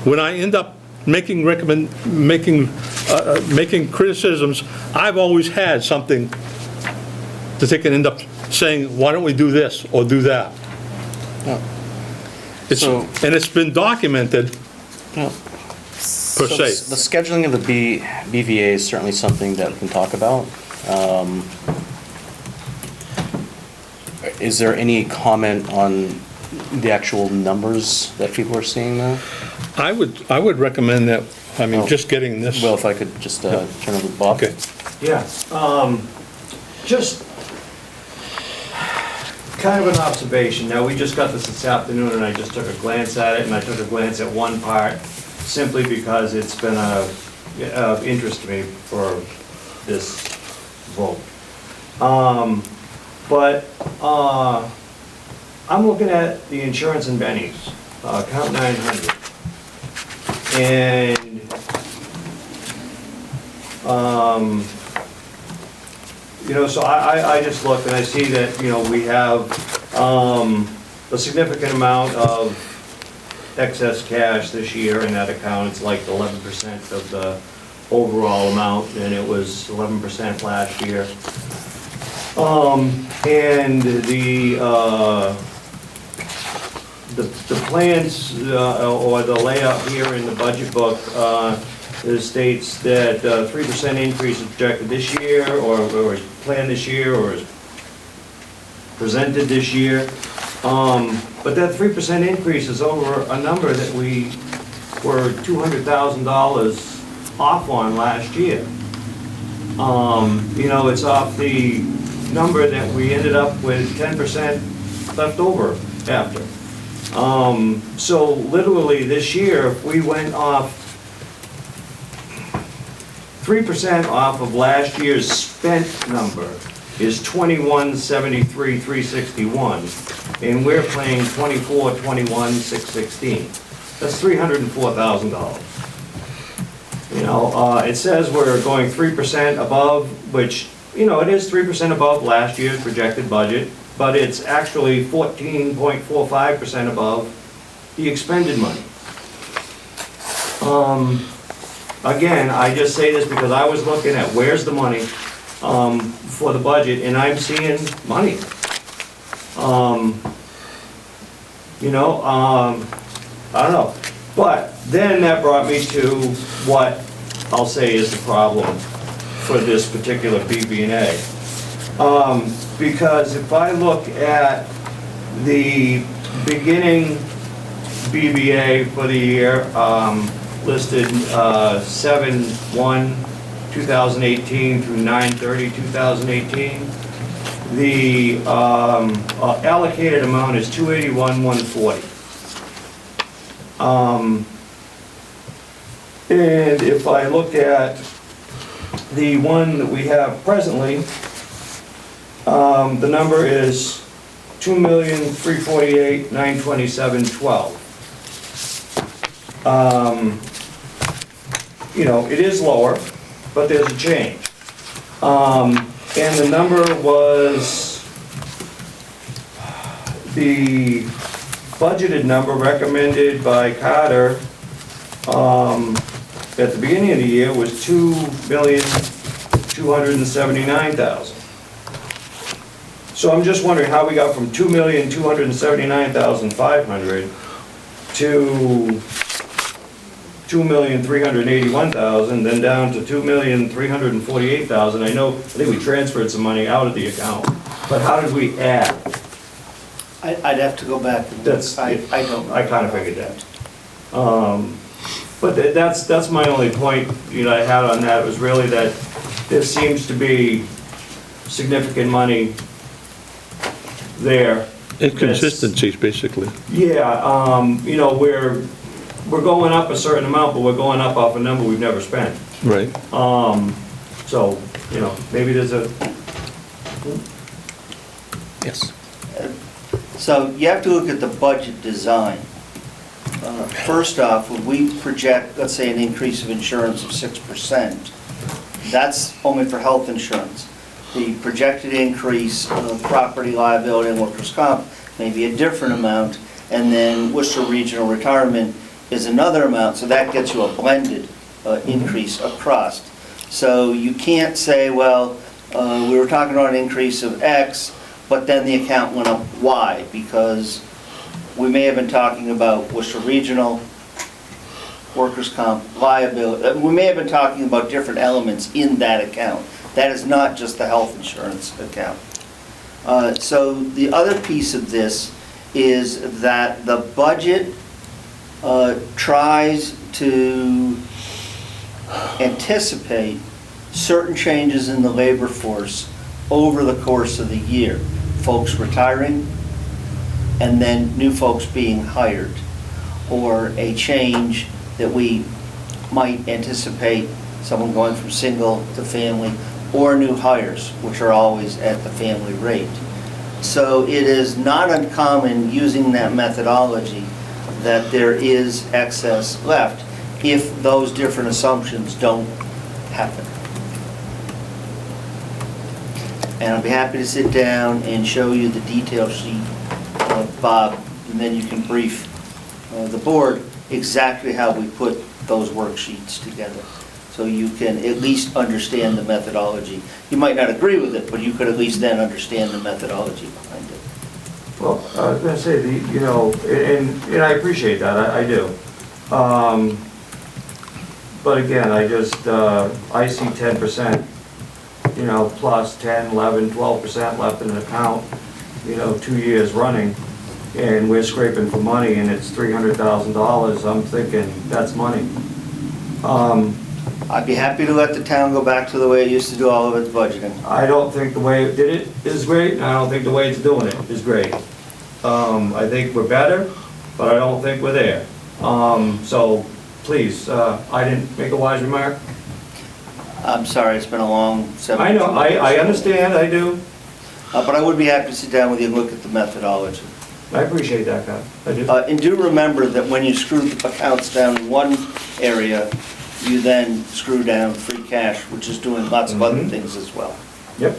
When I end up making criticisms, I've always had something to take and end up saying, why don't we do this or do that? And it's been documented, per se. The scheduling of the BVA is certainly something that we can talk about. Is there any comment on the actual numbers that people are seeing now? I would recommend that, I mean, just getting this. Well, if I could just turn over to Bob. Okay. Yeah, just kind of an observation. Now, we just got this afternoon, and I just took a glance at it, and I took a glance at one part, simply because it's been of interest to me for this vote. I'm looking at the insurance and bennies, account 900. And, you know, so I just looked and I see that, you know, we have a significant amount of excess cash this year in that account. It's like 11% of the overall amount, and it was 11% last year. And the plans, or the layout here in the budget book, it states that 3% increase is projected this year, or is planned this year, or is presented this year. But that 3% increase is over a number that we were $200,000 off on last year. You know, it's off the number that we ended up with 10% left over after. So literally this year, if we went off 3% off of last year's spent number is $21,73,361, and we're paying $24,21,616. That's $304,000. You know, it says we're going 3% above, which it is 3% above last year's projected budget, but it's actually 14.45% above the expended money. Again, I just say this because I was looking at where's the money for the budget, and I'm seeing money. I don't know. But then that brought me to what I'll say is the problem for this particular BB&A. Because if I look at the beginning BBA for the year, listed 7/1/2018 through 9/30/2018, the allocated amount is $281,140. And if I look at the one that we have presently, the number is $2,348,927.12. It is lower, but there's a change. And the number was the budgeted number recommended by Carter at the beginning of the year was $2,279,000. So I'm just wondering how we got from $2,279,500 to $2,381,000, then down to $2,348,000. I think we transferred some money out of the account, but how did we add? I'd have to go back and look. I don't know. I kind of figured that. But that's my only point, I had on that, was really that there seems to be significant money there. Inconsistencies, basically. Yeah, we're going up a certain amount, but we're going up off a number we've never spent. Right. So, maybe there's a... Yes. So you have to look at the budget design. First off, when we project, let's say, an increase of insurance of 6%, that's only for health insurance. The projected increase of property liability and workers' comp may be a different amount, and then Worcester Regional Retirement is another amount, so that gets you a blended increase across. So you can't say, well, we were talking about an increase of X, but then the account went up Y, because we may have been talking about Worcester Regional, workers' comp, liability. We may have been talking about different elements in that account. That is not just the health insurance account. So the other piece of this is that the budget tries to anticipate certain changes in the labor force over the course of the year. Folks retiring, and then new folks being hired, or a change that we might anticipate, someone going from single to family, or new hires, which are always at the family rate. So it is not uncommon, using that methodology, that there is excess left if those different assumptions don't happen. And I'll be happy to sit down and show you the detail sheet, Bob, and then you can brief the board exactly how we put those worksheets together, so you can at least understand the methodology. You might not agree with it, but you could at least then understand the methodology behind it. Well, I was going to say, and I appreciate that, I do. But again, I see 10%, plus 10, 11, 12% left in an account, 2 years running, and we're scraping for money, and it's $300,000. I'm thinking, that's money. I'd be happy to let the town go back to the way it used to do all of its budgeting. I don't think the way it did it is great, and I don't think the way it's doing it is great. I think we're better, but I don't think we're there. So please, I didn't make a wise remark. I'm sorry, it's been a long 7 I know, I understand, I do. But I would be happy to sit down with you and look at the methodology. I appreciate that, Kyle. I do. And do remember that when you screw the accounts down in one area, you then screw down free cash, which is doing lots of other things as well. Yep.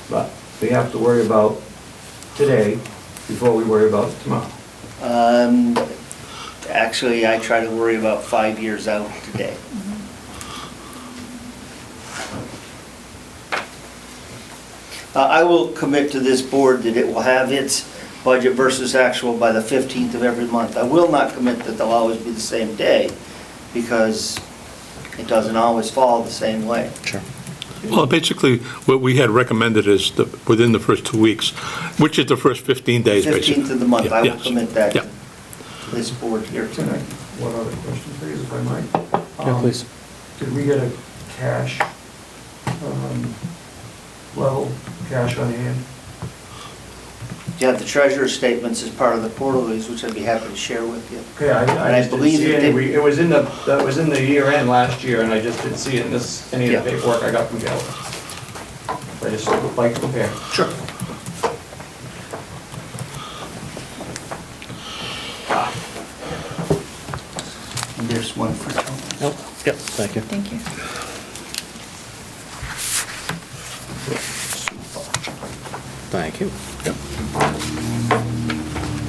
But we have to worry about today before we worry about tomorrow. Actually, I try to worry about 5 years out today. I will commit to this board that it will have its budget versus actual by the 15th of every month. I will not commit that they'll always be the same day, because it doesn't always fall the same way. Sure. Well, basically, what we had recommended is within the first 2 weeks, which is the first 15 days, basically. 15th of the month, I will Yes. commit that Yeah. to this board here tonight. One other question, please, if I might. Yeah, please. Did we get a cash level, cash on hand? You have the treasurer's statements as part of the quarterlies, which I'd be happy to share with you. Okay, And I I just didn't believe see that any, it was in the, that was in the year end last year, and I just didn't see it in this, any of the Yeah. paperwork I got from Gail. I just would like to compare. Sure. And there's one for Tony. Nope, yep, thank you. Thank you. Thank you. Yep.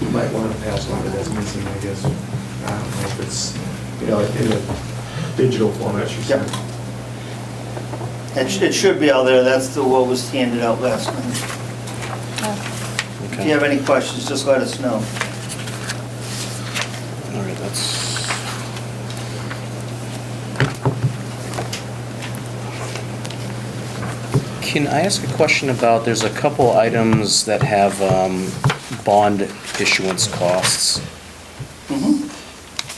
You might want to pass on it as missing, I guess. I don't know if it's, you know, in a digital format, she said. It should be out there, that's what was handed out last night. If you have any questions, just let us know. All right, that's... Can I ask a question about, there's a couple items that have bond issuance costs,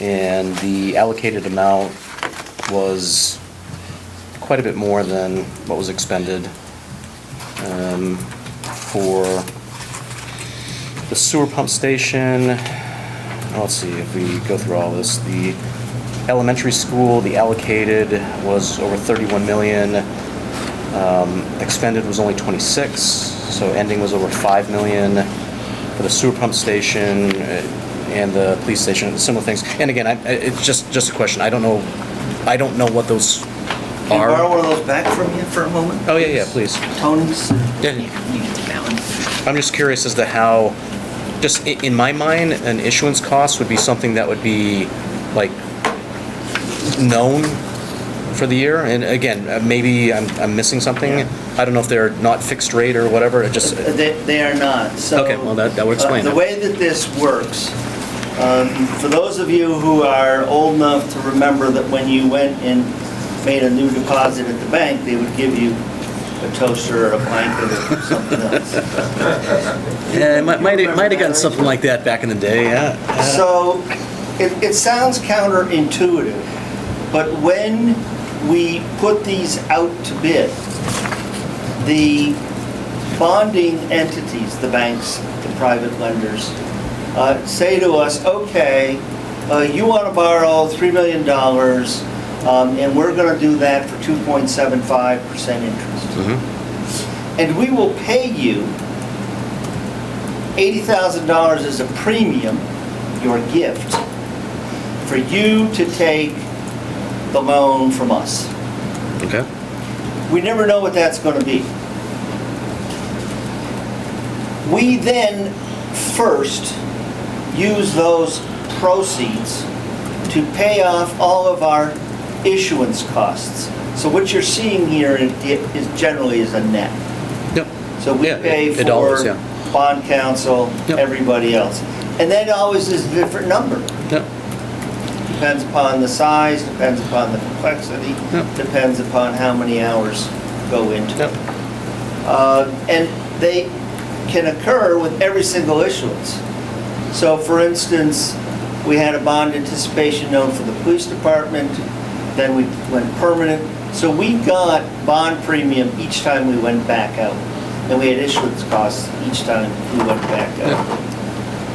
and the allocated amount was quite a bit more than what was expended for the sewer pump station. Let's see, if we go through all this, the elementary school, the allocated was over 31 million. Expended was only 26, so ending was over 5 million for the sewer pump station and the police station, similar things. And again, it's just a question. I don't know what those Can I borrow are. one of those back from you for a moment? Oh, yeah, please. Tony's? Yeah. You can take that one. I'm just curious as to how, just in my mind, an issuance cost would be something that would be like known for the year. And again, maybe I'm missing something. Yeah. I don't know if they're not fixed rate or whatever. It just, They are not. So, Okay, well, that would explain The it. way that this works, for those of you who are old enough to remember that when you went and made a new deposit at the bank, they would give you a toaster or a blanket or something else. yeah, it might have gotten something like that back in the day, yeah. So it sounds counterintuitive, but when we put these out to bid, the bonding entities, the banks, the private lenders, say to us, okay, you want to borrow $3 million, and we're going to do that for 2.75% interest. And we will pay you $80,000 as a premium, your gift, for you to take the loan from us. Okay. We never know what that's going to be. We then first use those proceeds to pay off all of our issuance costs. So what you're seeing here is generally is a net. Yep. So we Yeah, pay it always, for yeah. bond counsel, Yep. everybody else. And that always is a different number. Yep. Depends upon the size, depends upon the complexity, Yep. depends upon how many hours go into Yep. it. And they can occur with every single issuance. So for instance, we had a bond anticipation note for the police department, then we went permanent. So we got bond premium each time we went back out. And we had issuance costs each time we went back out.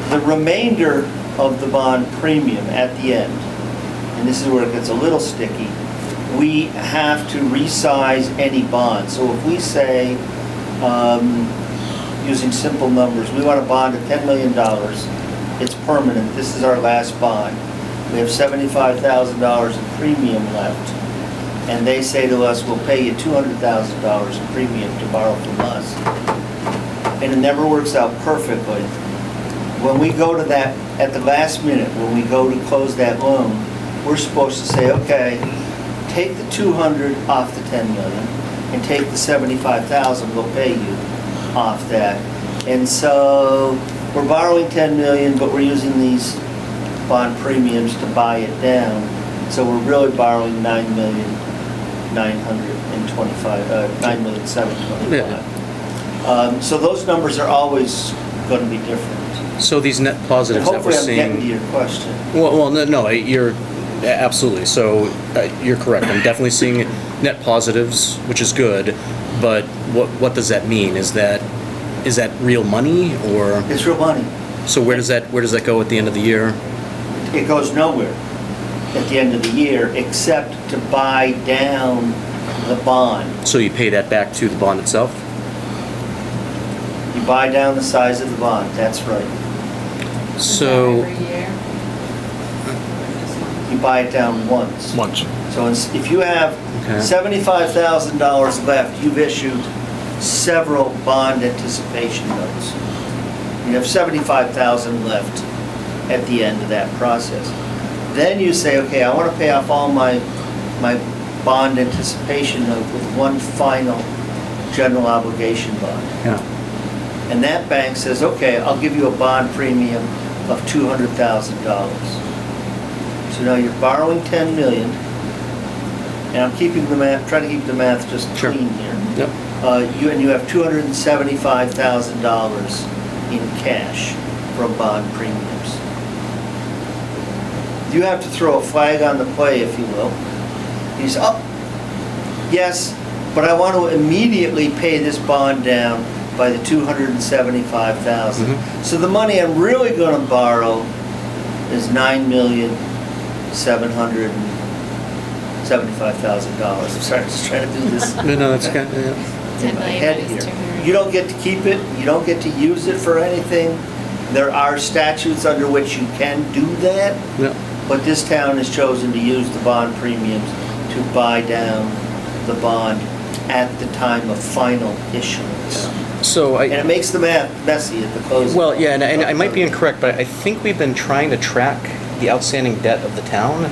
The remainder of the bond premium at the end, and this is where it gets a little sticky, we have to resize any bond. So if we say, using simple numbers, we want a bond of $10 million, it's permanent, this is our last bond. We have $75,000 in premium left. and they say to us, we'll pay you $200,000 in premium to borrow from us, and it never works out perfectly. When we go to that, at the last minute, when we go to close that loan, we're supposed to say, okay, take the 200 off the 10 million and take the 75,000 we'll pay you off that. And so we're borrowing 10 million, but we're using these bond premiums to buy it down. So we're really borrowing 9,725,000. So those numbers are always going to be different. So these net positives that we're Hopefully I'm getting to seeing. your question. Well, no, you're, absolutely. So you're correct. I'm definitely seeing net positives, which is good. But what does that mean? Is that real money or? It's real money. So where does that go at the end of the year? It goes nowhere at the end of the year except to buy down the bond. So you pay that back to the bond itself? You buy down the size of the bond, that's right. So, Every year. You buy it down once. Once. So if you have Okay. $75,000 left, you've issued several bond anticipation notes. You have $75,000 left at the end of that process. Then you say, okay, I want to pay off all my bond anticipation note with one final general obligation bond. yeah. And that bank says, okay, I'll give you a bond premium of $200,000. So now you're borrowing 10 million, and I'm keeping the math, trying to keep the math just Sure. clean here. Yep. You have $275,000 in cash from bond premiums. You have to throw a flag on the play, if you will. You say, oh, yes, but I want to immediately pay this bond down by the $275,000. So the money I'm really going to borrow is $9,775,000. I'm sorry, I'm just trying to do this No, that's good. Yeah. 10 in my million head minus here. 200. You don't get to keep it, you don't get to use it for anything. There are statutes under which you can do that, Yeah. but this town has chosen to use the bond premiums to buy down the bond at the time of final issuance. So And it makes the math messy at the closing. well, yeah, and I might be incorrect, but I think we've been trying to track the outstanding debt of the town.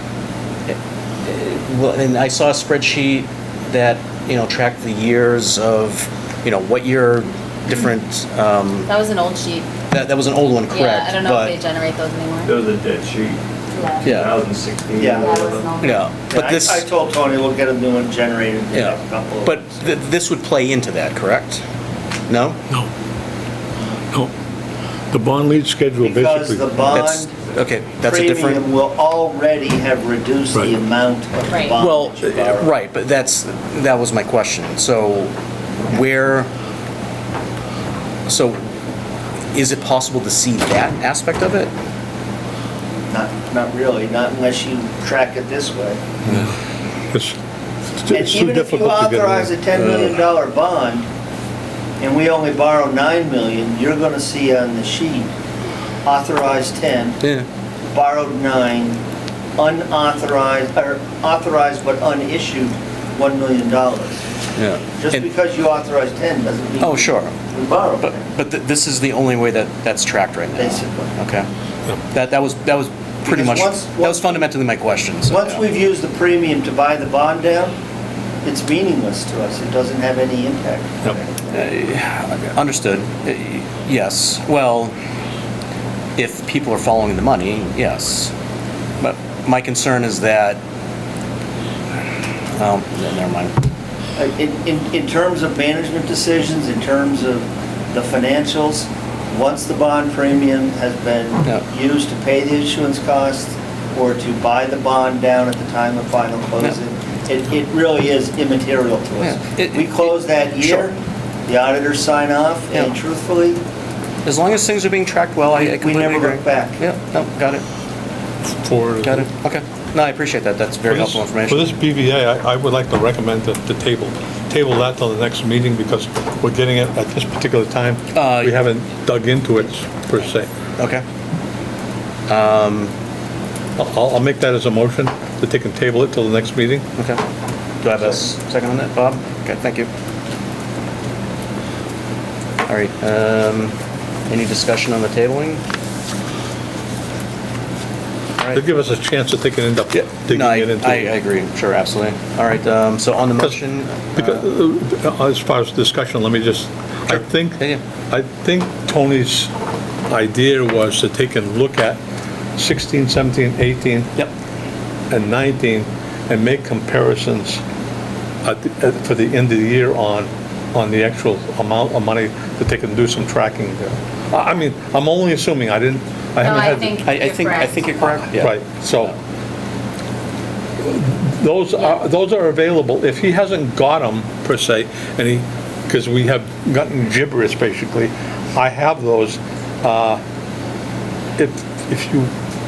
Well, and I saw a spreadsheet that, tracked the years of, what year different, That was an old sheet. that was an old one, correct? Yeah, I don't know if they but- generate those There anymore. was a dead sheet, Yeah, 2016. Yeah. That was an old. yeah, And but this, I told Tony we'll get a new one generated in the yeah, next couple of but weeks. this would play into that, correct? No? No. No. The bond lead schedule Because basically. the bond That's, okay, that's a different. premium will already have reduced Right. the amount of the Right. bond Well, that you borrow. right, but that was my question. So is it possible to see that aspect of it? Not really, not unless you track it this way. It's And it's too even if you difficult to get. authorize a $10 million bond, and we only borrow 9 million, you're gonna see on the sheet, authorized 10, Yeah. borrowed 9, unauthorized, or authorized but unissued $1 million. Yeah. Just And- because you authorize 10 doesn't mean. Oh, sure. We borrow But 10, this is the only way that's tracked right now. basically. Okay. That was pretty Because much, once- that was fundamentally my question. So, Once yeah. we've used the premium to buy the bond down, it's meaningless to us. It doesn't have any impact. Understood. Yes. Well, if people are following the money, yes. But my concern is that, never mind. In terms of management decisions, in terms of the financials, once the bond premium has been Yeah. used to pay the issuance costs or to buy the bond down at the time of final closing, it really is immaterial to us. Yeah. We close that year, the auditors sign off, and Yeah. truthfully, As long as things are being tracked well, I we completely never agree. look back. Yeah, no, got it. Got it. Okay. No, I appreciate that. That's very helpful For information. this BVA, I would like to recommend the table that till the next meeting because we're getting it at this particular time. We haven't dug into it per se. Okay. I'll make that as a motion that they can table it till the next meeting. Okay. Do I have a second on that, Bob? Okay, thank you. All right, any discussion on the tabling? All To right. give us a chance that they can end up digging No, it into. I agree, sure, absolutely. All right, so on the motion. As far as discussion, let me just, Sure. Yeah. I think Tony's idea was to take a look at 16, 17, 18, Yep, and 19, and make comparisons for the end of the year on the actual amount of money that they can do some tracking there. I mean, I'm only assuming, I haven't had. I think you're correct, yeah. Right, so, those are available, if he hasn't got them per se, and because we have gotten gibberish basically, I have those. If you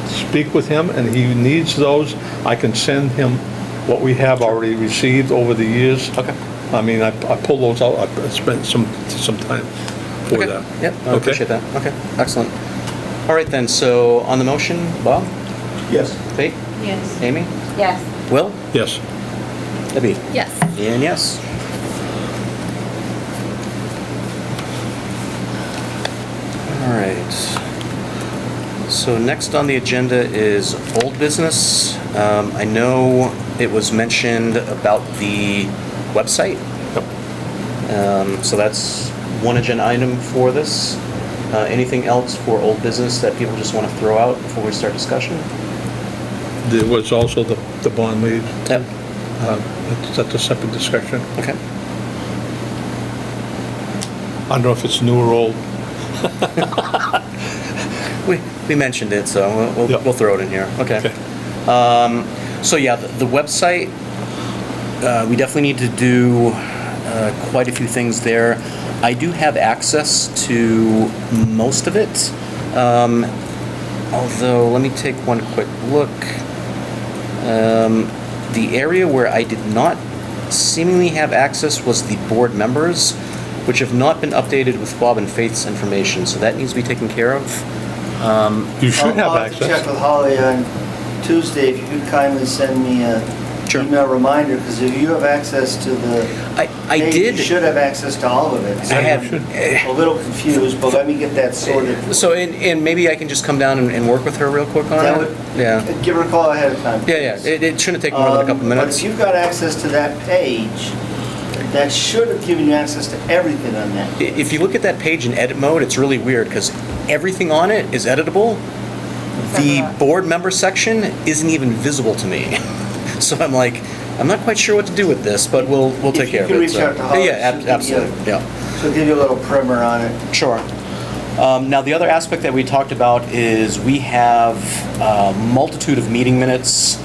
speak with him and he needs those, I can send him what we have already received over the years. Okay. I mean, I pull those out, I spent some time for Okay, that. yep, I Okay? appreciate that. Okay, excellent. All right then, so on the motion, Bob? Yes. Kate? Yes. Amy? Yes. Will? Yes. Debbie? Yes. And yes. All right. So next on the agenda is old business. I know it was mentioned about the website. So that's one agenda item for this. Anything else for old business that people just want to throw out before we start discussion? There was also the bond lead. Yep. That's a separate discussion. Okay. I don't know if it's new or old. We mentioned it, so Yep. we'll throw it in here. Okay. So yeah, the website, we definitely need to do quite a few things there. I do have access to most of it, although let me take one quick look. The area where I did not seemingly have access was the board members, which have not been updated with Bob and Faith's information, so that needs to be taken care of. You should have I'll have to check access. with Holly on Tuesday, if you could kindly send me a Sure. email reminder, because if you have access to the I page, did. you should have access to all of it. So I have- I'm a little confused, but let me get that sorted. So, and maybe I can just come down and work with her real quick on That it? would- Yeah. Give her a call ahead of time. Yeah, it shouldn't take more than a couple But minutes. if you've got access to that page, that should have given you access to everything on that. If you look at that page in edit mode, it's really weird because everything on it is editable. The board member section isn't even visible to me. So I'm like, I'm not quite sure what to do with this, but we'll take care of it. If you could reach so. out to Holly, Yeah, she'll give you- absolutely, yeah. She'll give you a little primer on it. Sure. Now, the other aspect that we talked about is we have a multitude of meeting minutes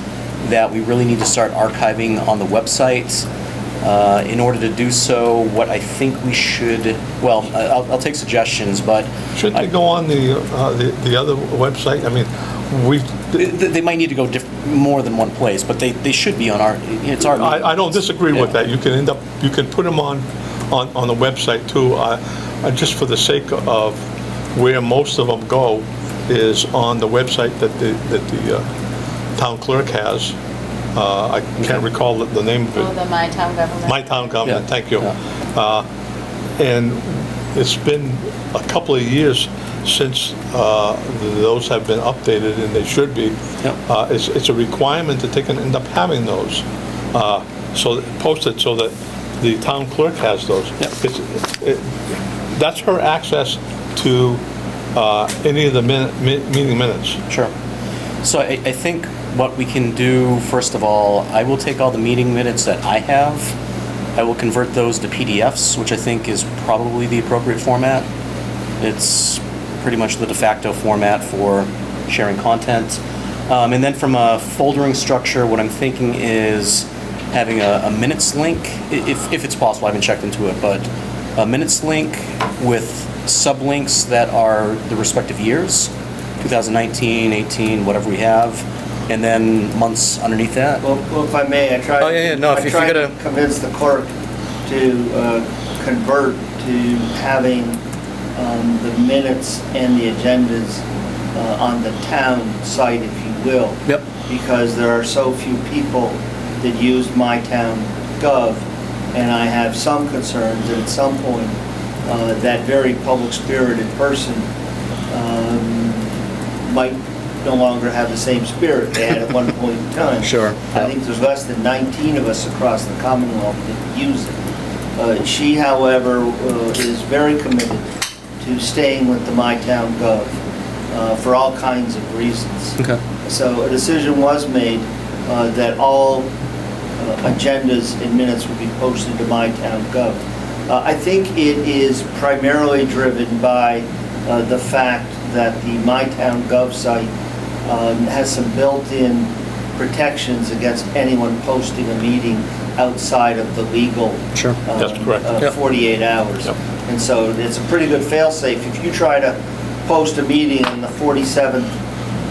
that we really need to start archiving on the website. In order to do so, what I think we should, well, I'll take suggestions, but Shouldn't they go on the other website? I mean, they might need to go more than one place, but they should be on our, it's our. I don't disagree with Yeah. that. You can put them on the website too. Just for the sake of where most of them go is on the website that the town clerk has. I can't recall the name of it. Oh, the My Town Government. My Town Government, Yeah. thank you. Yeah. And it's been a couple of years since those have been updated, and they should be. Yep. It's a requirement that they can end up having those, posted so that the town clerk has those. Yep. That's her access to any of the meeting minutes. Sure. So I think what we can do, first of all, I will take all the meeting minutes that I have. I will convert those to PDFs, which I think is probably the appropriate format. It's pretty much the de facto format for sharing content. And then from a foldering structure, what I'm thinking is having a minutes link, if it's possible. I haven't checked into it, but a minutes link with sublinks that are the respective years, 2019, 18, whatever we have, and then months underneath that. Well, if I may, I tried. Oh, yeah, no, if you I tried gotta- to convince the clerk to convert to having the minutes and the agendas on the town site, if you will. Yep. Because there are so few people that use My Town gov, and I have some concerns that at some point, that very public-spirited person might no longer have the same spirit they had at one point in time. Sure. I think there's less than 19 of us across the Commonwealth that use it. She, however, is very committed to staying with the MyTown Gov for all kinds of reasons. Okay. So a decision was made that all agendas and minutes will be posted to MyTown Gov. I think it is primarily driven by the fact that the MyTown Gov site has some built-in protections against anyone posting a meeting outside of the legal Sure. That's correct. Yep. 48 hours. Yep. And so it's a pretty good fail-safe. If you try to post a meeting in the 47th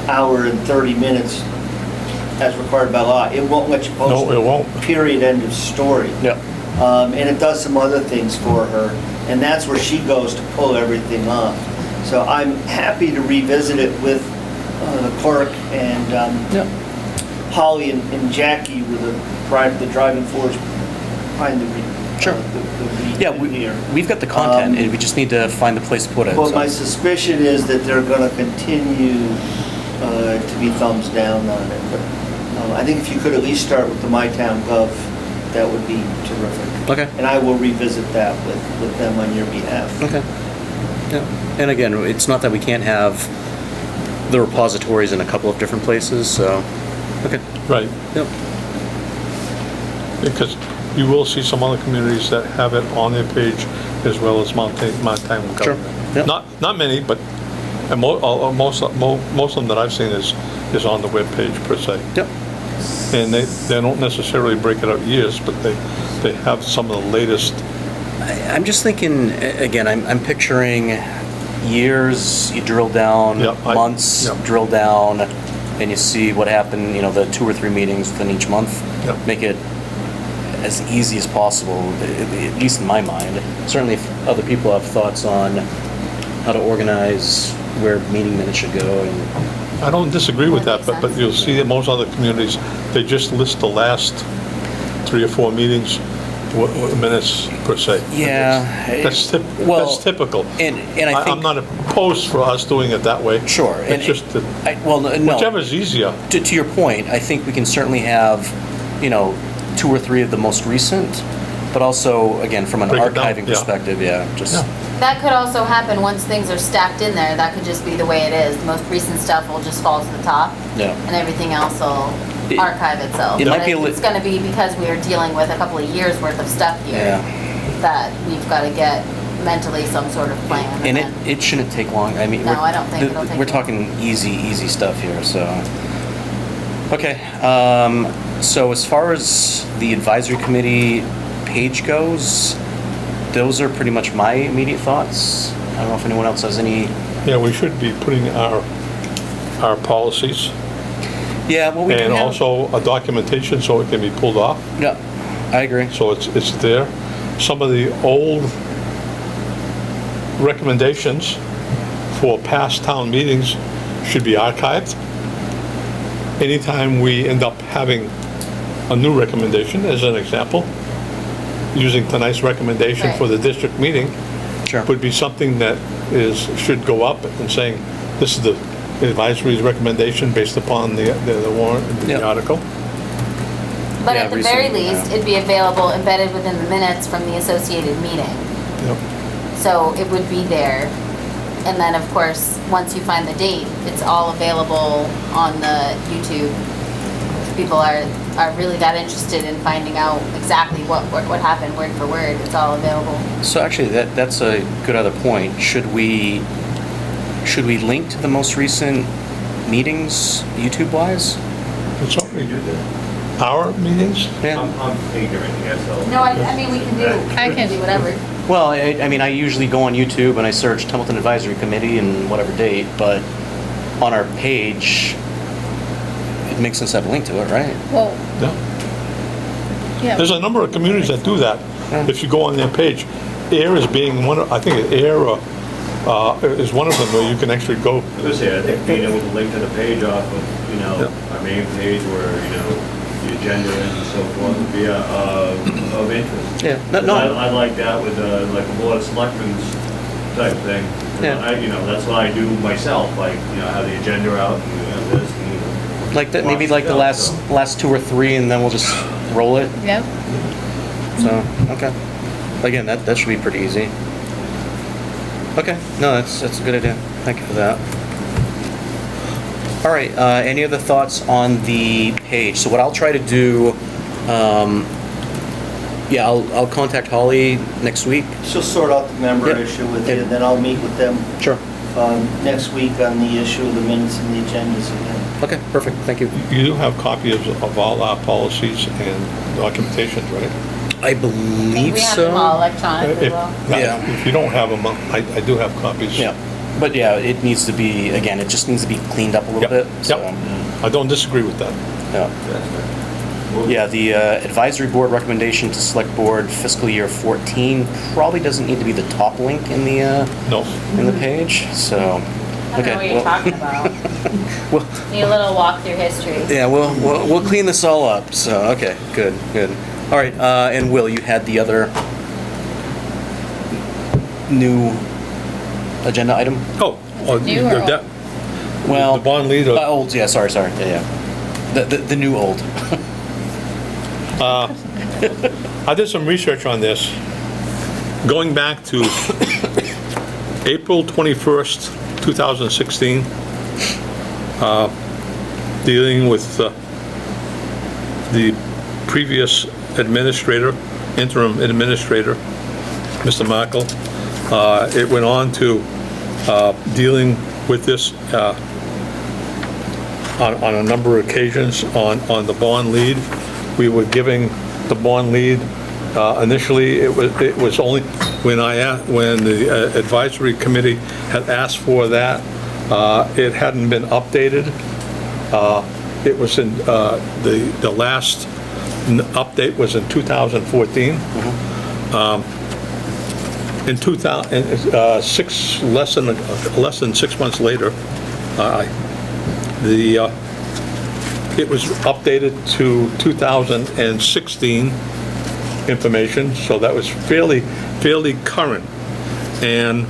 hour and 30 minutes as required by law, it won't let you post No, it won't. Period, end of story. Yeah. And it does some other things for her, and that's where she goes to pull everything off. So I'm happy to revisit it with the clerk and Holly and Jackie with the driving force behind the Sure. Yeah, we've got the content, and we just need to find the place to put it. But so. my suspicion is that they're going to continue to be thumbs down on it. But I think if you could at least start with the MyTown Gov, that would be terrific. Okay. And I will revisit that with them on your behalf. Okay. Yeah. And again, it's not that we can't have the repositories in a couple of different places, so, okay. Right. Yep. Because you will see some other communities that have it on their page as well as Montana government. Sure. Yep. Not many, but most of them that I've seen is on the web page per se. Yep. And they don't necessarily break it out years, but they have some of the latest. I'm just thinking, again, I'm picturing years, you drill down, Yep, months, yep. drill down, and you see what happened, the 2 or 3 meetings within each month. Yep. Make it as easy as possible, at least in my mind. Certainly if other people have thoughts on how to organize where meeting minutes should go. And I don't disagree with that, but you'll see that most other communities, they just list the last 3 or 4 meetings, minutes per se. Yeah. That's typical. And I think I'm not opposed for us doing it that way. Sure. It's just that no. whichever's easier. To your point, I think we can certainly have, 2 or 3 of the most recent, but also, again, from an Break it down, archiving yeah. perspective, just. That could also happen once things are stacked in there. That could just be the way it is. The most recent stuff will just fall to the top. Yeah. And everything else will archive itself. It might be it's going to be because we are dealing with a couple of years worth of stuff here that we've got to get mentally some sort of plan. And it shouldn't take long. I mean, No, I don't think it'll take we're long. talking easy stuff here, so. Okay, so as far as the advisory committee page goes, those are pretty much my immediate thoughts. I don't know if anyone else has any. Yeah, we should be putting our policies Yeah, well, we and can have. also a documentation so it can be pulled off. Yeah, I agree. So it's there. Some of the old recommendations for past town meetings should be archived. Anytime we end up having a new recommendation, as an example, using tonight's recommendation Right. for the district meeting, Sure. would be something that should go up and saying, this is the advisory's recommendation based upon the warrant, the Yep. article. But Yeah, at the very recently, least, yeah. it'd be available, embedded within the minutes from the associated meeting. Yep. So it would be there. And then, of course, once you find the date, it's all available on the YouTube. If people are really that interested in finding out exactly what happened word for word, it's all available. So actually, that's a good other point. Should we link to the most recent meetings YouTube-wise? It's already our meetings? Yeah. I'm ignorant here, so. No, I mean, we can do whatever. Well, I mean, I usually go on YouTube and I search Templeton Advisory Committee and whatever date, but on our page, it makes sense to have a link to it, right? Well, Yeah. There's yeah, a number of communities that do that. Yeah. If you go on their page, AIR is being one of, I think AIR is one of them where you can actually go. I was say, I think being able to link to the page off of, Yeah. our main page where, the agenda and so forth would be of interest. Yeah, no. I like that with like a board of selectmen's type thing. Yeah. That's what I do myself, like, have the agenda out, and this, and Like that, maybe like the last 2 or 3, and then we'll just roll it. Yep. So, okay. Again, that should be pretty easy. Okay, no, that's a good idea. Thank you for that. All right, any other thoughts on the page? So what I'll try to do, yeah, I'll contact Holly next week. She'll sort out the member Yep. issue with you, and then I'll meet with them Sure. next week on the issue of the minutes and the agendas again. Okay, perfect, thank you. You do have copies of all our policies and documentations, right? I believe We have them all so. electronically, If well. Yeah. if you don't have them, I do have copies. Yeah, but yeah, it needs to be, again, it just needs to be cleaned up a little bit, Yep, so. yep. I don't disagree with that. Yeah. Yeah, the advisory board recommendation to select board fiscal year 14 probably doesn't need to be the top link in No. the page, so. I don't know what you're talking about. Well, Need a little walk through history. yeah, we'll clean this all up, so, okay, good. All right, and Will, you had the other new agenda item? Oh. New or old? Well, The bond lead or- Old, yeah, sorry, yeah. The new old. I did some research on this, going back to April 21st, 2016, dealing with the previous administrator, interim administrator, Mr. Markle. It went on to dealing with this on a number of occasions on the bond lead. We were giving the bond lead, initially, it was only when the advisory committee had asked for that, it hadn't been updated. It was in, the last update was in 2014. In 2006, less than 6 months later, it was updated to 2016 information, so that was fairly current. And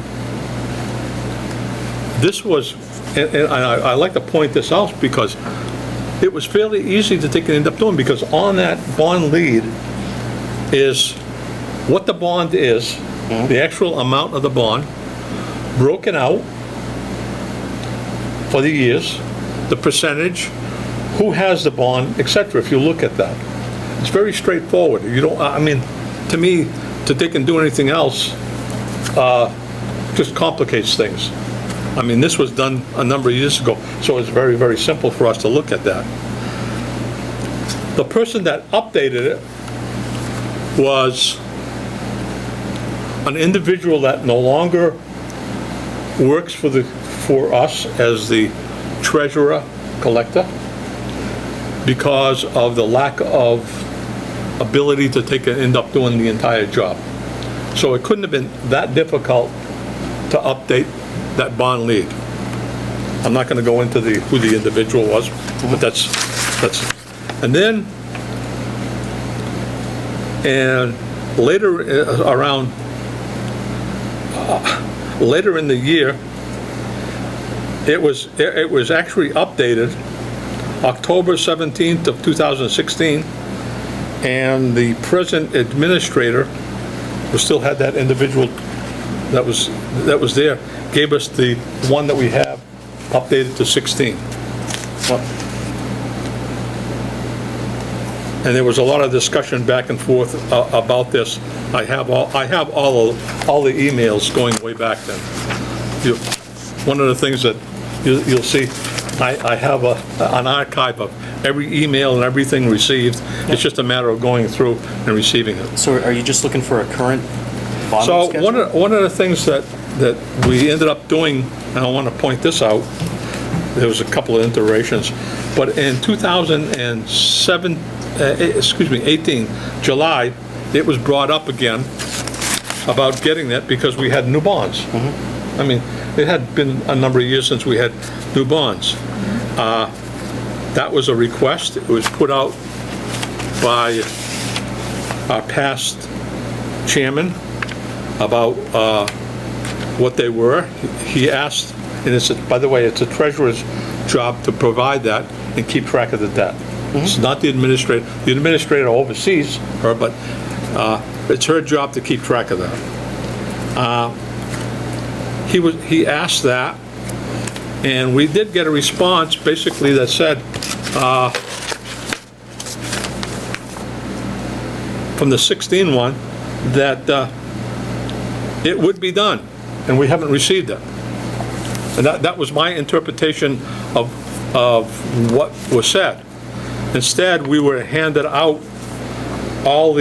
this was, and I like to point this out because it was fairly easy to take and end up doing, because on that bond lead is what the bond is, the actual amount of the bond, broken out for the years, the percentage, who has the bond, etc. If you look at that, it's very straightforward. You don't, I mean, to me, to take and do anything else just complicates things. I mean, this was done a number of years ago, so it's very, very simple for us to look at that. The person that updated it was an individual that no longer works for us as the treasurer collector because of the lack of ability to take and end up doing the entire job. So it couldn't have been that difficult to update that bond lead. I'm not going to go into who the individual was, but that's, and then, and later later in the year, it was actually updated October 17th of 2016, and the present administrator, who still had that individual that was there, gave us the one that we have updated to 16. And there was a lot of discussion back and forth about this. I have all the emails going way back then. One of the things that you'll see, I have an archive of every email and everything received. It's just a matter of going through and receiving it. So are you just looking for a current bond So schedule? one of the things that we ended up doing, and I want to point this out, there was a couple of iterations, but in 18, July, it was brought up again about getting that because we had new bonds. I mean, it had been a number of years since we had new bonds. That was a request. It was put out by our past chairman about what they were. He asked, and it's, by the way, it's a treasurer's job to provide that and keep track of the debt. It's not the administrator. The administrator oversees her, but it's her job to keep track of that. He asked that, and we did get a response basically that said, from the 16 one, that it would be done, and we haven't received it. And that was my interpretation of what was said. Instead, we were handed out all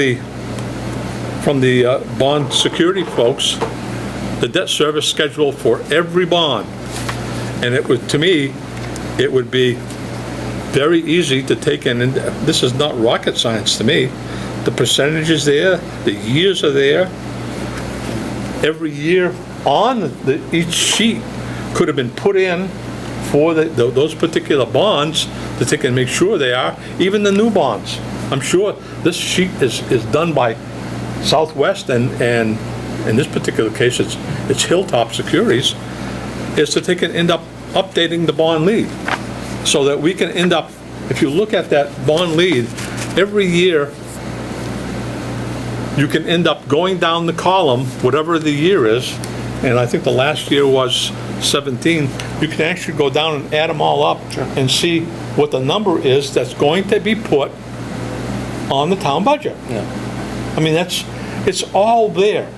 from the bond security folks, the debt service schedule for every bond. And it would, to me, it would be very easy to take in, and this is not rocket science to me. The percentage is there, the years are there. Every year on each sheet could have been put in for those particular bonds that they can make sure they are, even the new bonds. I'm sure this sheet is done by Southwest, and in this particular case, it's Hilltop Securities, is that they can end up updating the bond lead, so that we can end up, if you look at that bond lead, every year, you can end up going down the column, whatever the year is, and I think the last year was 17, you can actually go down and add them all up and see what the number is that's going to be put on the town budget. Yeah. I mean, it's all there.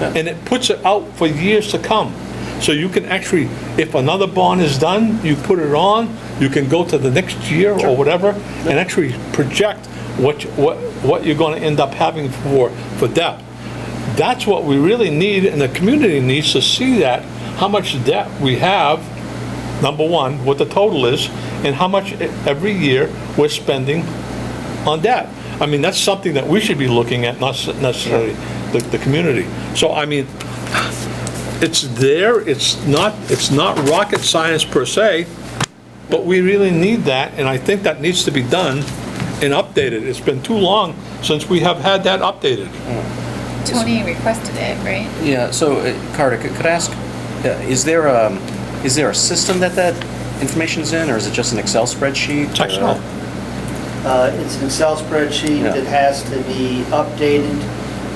And it puts it out for years to come. So you can actually, if another bond is done, you put it on, you can go to the next year or whatever, and actually project what you're going to end up having for debt. That's what we really need, and the community needs to see that, how much debt we have, number one, what the total is, and how much every year we're spending on debt. I mean, that's something that we should be looking at, not necessarily the community. So, I mean, it's there, it's not rocket science per se, but we really need that, and I think that needs to be done and updated. It's been too long since we have had that updated. Tony requested it, right? Yeah, so Carter, could I ask, is there a system that information's in, or is it just an Excel spreadsheet? Excel. It's an Excel spreadsheet Yeah. that has to be updated,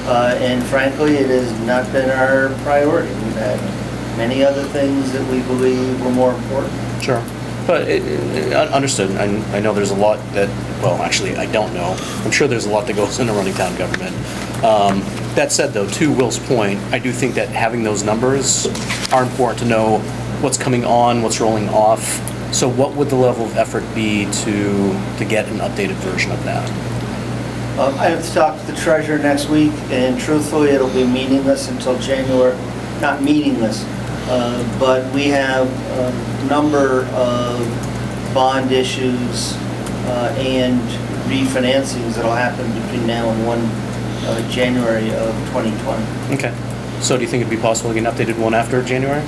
and frankly, it has not been our priority. We've had many other things that we believe were more important. Sure. But understood. I know there's a lot that, well, actually, I don't know. I'm sure there's a lot that goes into running town government. That said, though, to Will's point, I do think that having those numbers are important to know what's coming on, what's rolling off. So what would the level of effort be to get an updated version of that? I have to talk to the treasurer next week, and truthfully, it'll be meaningless until January. Not meaningless, but we have a number of bond issues and refinancings that'll happen between now and January of 2020. Okay. So do you think it'd be possible to get an updated one after January?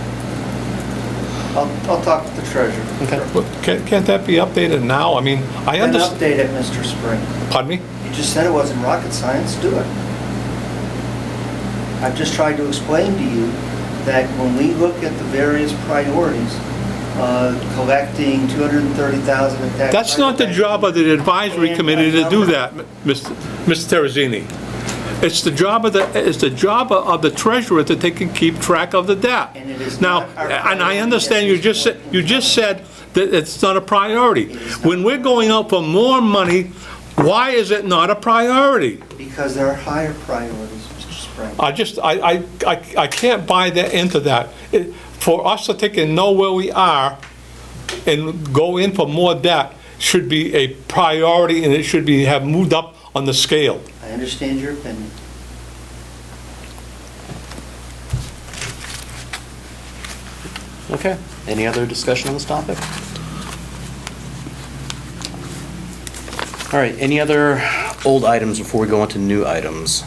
I'll talk with the treasurer. Okay. But can't that be updated now? I mean, I Then understand. update it, Mr. Spring. Pardon me? You just said it wasn't rocket science, do it. I've just tried to explain to you that when we look at the various priorities, collecting $230,000 in tax. That's not the job of the advisory committee to do that, Mr. Terrazini. It's the job of the treasurer that they can keep track of the debt. And it is Now, not our and I priority understand at you this just said that it's not a priority. It is not. When we're going out for more money, why is it not a priority? Because there are higher priorities, Mr. Spring. I can't buy that into that. For us to take and know where we are and go in for more debt should be a priority, and it should have moved up on the scale. I understand your opinion. Okay. Any other discussion on this topic? All right, any other old items before we go on to new items?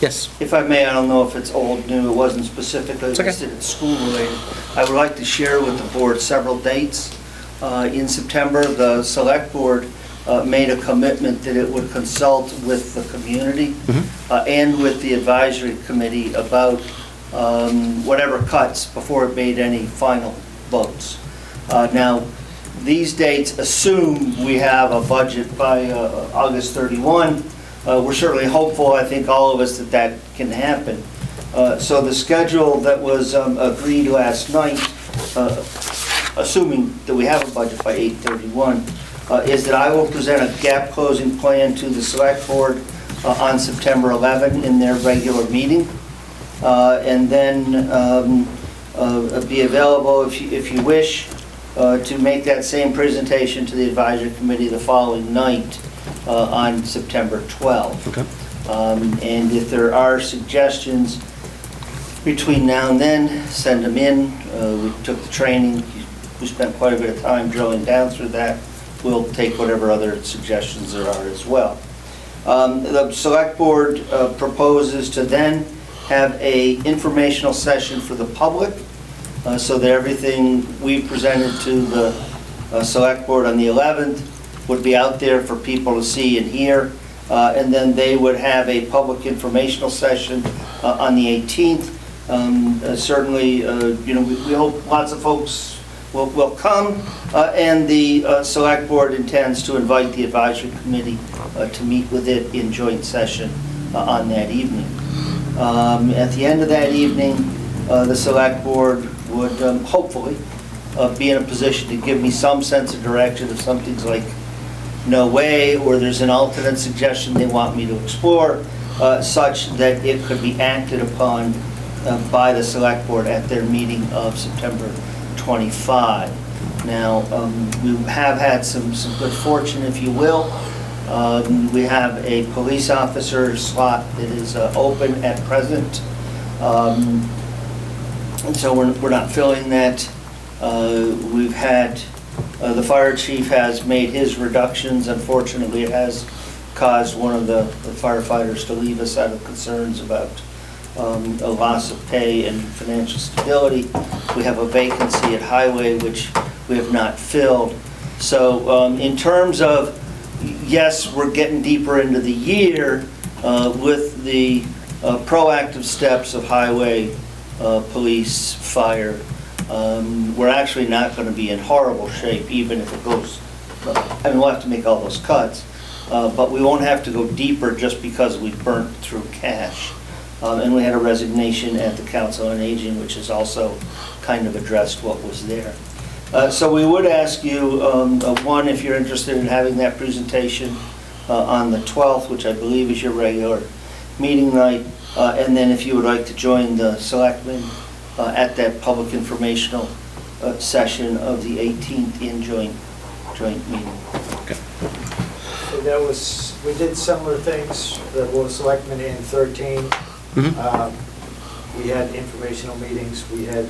Yes. If I may, I don't know if it's old, new, it wasn't specifically It's okay. listed, it's school related. I would like to share with the board several dates. In September, the select board made a commitment that it would consult with the community and with the advisory committee about whatever cuts before it made any final votes. Now, these dates assume we have a budget by August 31. We're certainly hopeful, I think all of us, that that can happen. So the schedule that was agreed last night, assuming that we have a budget by 8/31, is that I will present a gap closing plan to the select board on September 11 in their regular meeting. And then be available, if you wish, to make that same presentation to the advisory committee the following night on September 12th. Okay. And if there are suggestions between now and then, send them in. We took the training, we spent quite a bit of time drilling down through that. We'll take whatever other suggestions there are as well. The select board proposes to then have a informational session for the public, so that everything we presented to the select board on the 11th would be out there for people to see and hear. And then they would have a public informational session on the 18th. Certainly, we hope lots of folks will come, and the select board intends to invite the advisory committee to meet with it in joint session on that evening. At the end of that evening, the select board would hopefully be in a position to give me some sense of direction if something's like no way, or there's an alternate suggestion they want me to explore, such that it could be acted upon by the select board at their meeting of September 25. Now, we have had some good fortune, if you will. We have a police officer slot that is open at present. And so we're not filling that. We've had, the fire chief has made his reductions. Unfortunately, it has caused one of the firefighters to leave us out of concerns about a loss of pay and financial stability. We have a vacancy at highway, which we have not filled. So in terms of, yes, we're getting deeper into the year with the proactive steps of highway, police, fire. We're actually not going to be in horrible shape, even if it goes, I mean, we'll have to make all those cuts, but we won't have to go deeper just because we burnt through cash. And we had a resignation at the Council on Aging, which has also kind of addressed what was there. So we would ask you, one, if you're interested in having that presentation on the 12th, which I believe is your regular meeting night, and then if you would like to join the selectmen at that public informational session of the 18th in joint meeting. Okay. So that was, we did similar things, the Board of Selectmen in 13. We had informational meetings, we had,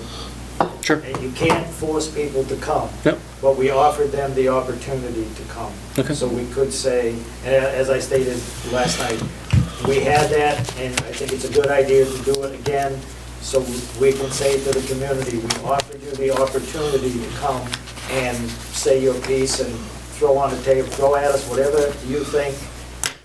Sure. and you can't force people to come. Yep. But we offered them the opportunity to come. Okay. So we could say, as I stated last night, we had that, and I think it's a good idea to do it again, so we can say to the community, we offered you the opportunity to come and say your piece and throw on the table, throw at us whatever you think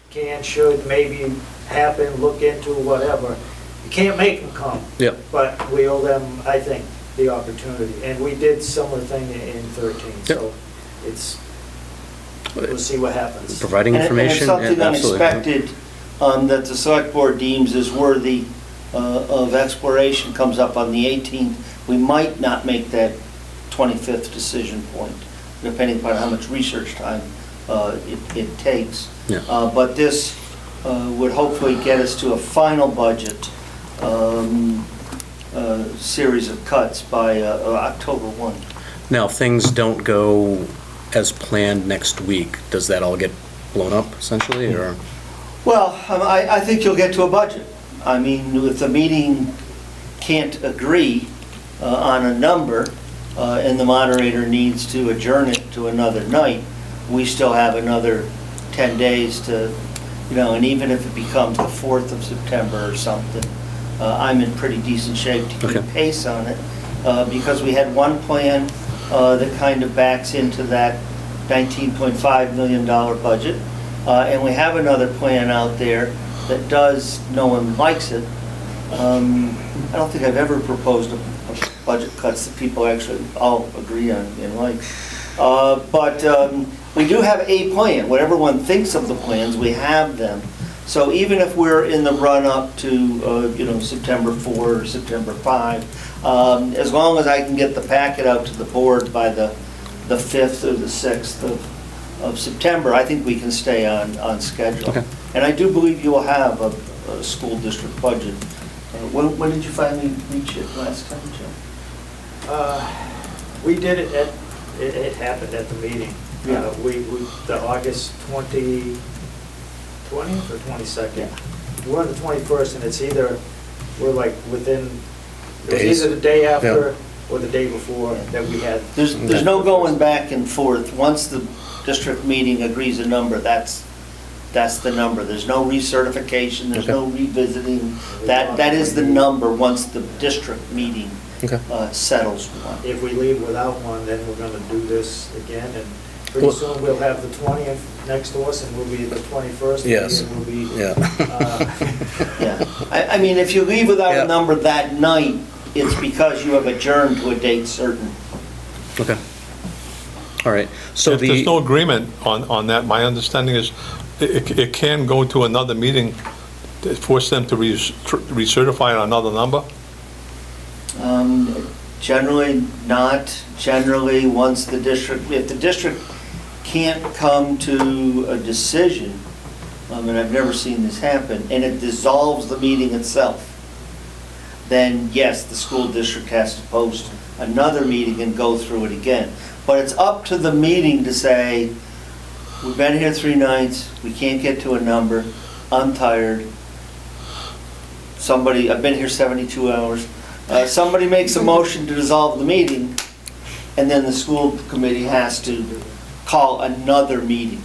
can, should, maybe happen, look into, whatever. You can't make them come. Yep. But we owe them, I think, the opportunity. And we did similar thing in 13, so it's, we'll see what happens. Providing information. And if something absolutely. unexpected that the select board deems is worthy of exploration comes up on the 18th, we might not make that 25th decision point, depending upon how much research time it takes. Yeah. But this would hopefully get us to a final budget series of cuts by October 1. Now, if things don't go as planned next week, does that all get blown up essentially, or? Well, I think you'll get to a budget. I mean, if the meeting can't agree on a number and the moderator needs to adjourn it to another night, we still have another 10 days to, and even if it becomes the 4th of September or something, I'm in pretty decent shape to keep pace on it because we had one plan that kind of backs into that $19.5 million budget. And we have another plan out there that does, no one likes it. I don't think I've ever proposed a budget cuts that people actually all agree on and like. But we do have a plan. Whatever one thinks of the plans, we have them. So even if we're in the run-up to, September 4 or September 5, as long as I can get the packet out to the board by the 5th or the 6th of September, I think we can stay on schedule. Okay. And I do believe you will have a school district budget. When did you finally reach it last time, Joe? We did it it happened at the meeting. Yeah. The August 20th or 22nd. We're on the 21st, and it's either, we're like within, it was Days. either the day after or the day before that we had. There's no going back and forth. Once the district meeting agrees a number, that's the number. There's no recertification, there's no revisiting. That is the number once the district meeting settles one. If we leave without one, then we're gonna do this again, and pretty soon we'll have the 20th next to us, and we'll be the 21st. Yes. And we'll be, Yeah. I mean, if you leave without a number that night, it's because you have adjourned to a date certain. Okay. All right. So If there's no agreement on that, my understanding is it can go to another meeting to force them to recertify on another number? Generally not. Generally, if the district can't come to a decision, and I've never seen this happen, and it dissolves the meeting itself, then yes, the school district has to post another meeting and go through it again. But it's up to the meeting to say, we've been here 3 nights, we can't get to a number, I'm tired. I've been here 72 hours. Somebody makes a motion to dissolve the meeting, and then the school committee has to call another meeting.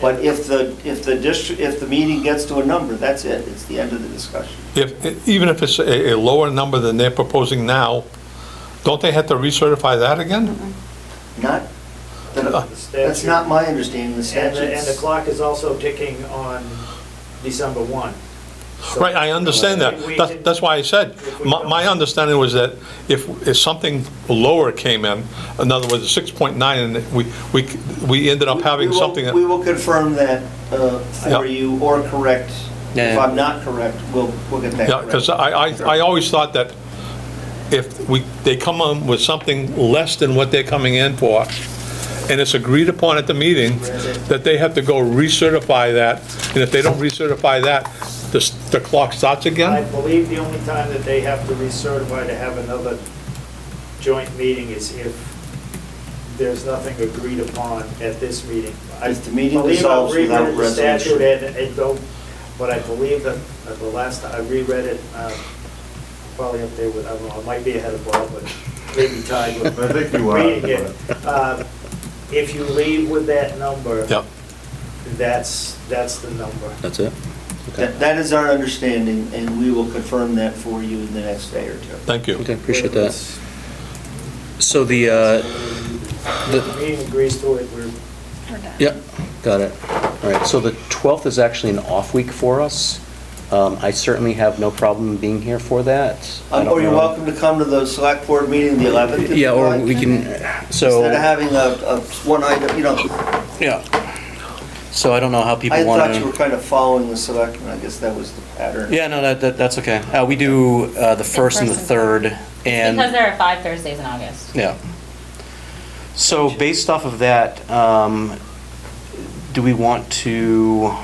But if the meeting gets to a number, that's it. It's the end of the discussion. Even if it's a lower number than they're proposing now, don't they have to recertify that again? That's not my understanding. The and statute. the clock is also ticking on December 1. So- Right, I understand that. That's why I said, my understanding was that if something lower came in other words, 6.9, and we ended up having something that... We will confirm that for you, or correct. If I'm not correct, we'll get that Yeah, correct. because I always thought that if they come on with something less than what they're coming in for, and it's agreed upon at the meeting, that they have to go recertify that, and if they don't recertify that, the clock starts I again? believe the only time that they have to recertify to have another joint meeting is if there's nothing agreed upon at this meeting. If the meeting dissolves without the statute resolution. and don't, but I believe that the last time I reread it, probably up there with, I don't know, I might be ahead of Bob, but maybe tied with I think you are. reading it. If you leave with that number, Yep. that's the number. That's it? That is our understanding, and we will confirm that for you in the next day or two. Thank you. Okay, appreciate that. So the meeting agrees to it, we're Yep, got it. All right, so the 12th is actually an off week for us. I certainly have no problem being here for that. I don't Or you're know. welcome to come to the select board meeting the 11th. if Yeah, you'd or like. we can, so... Instead of having a one item, Yeah. So I don't know how people I want to... thought you were kind of following the selectmen, I guess that was the pattern. Yeah, no, that's okay. We do the 1st and the 3rd, and... Because there are 5 Thursdays in August. Yeah. So based off of that, do we want to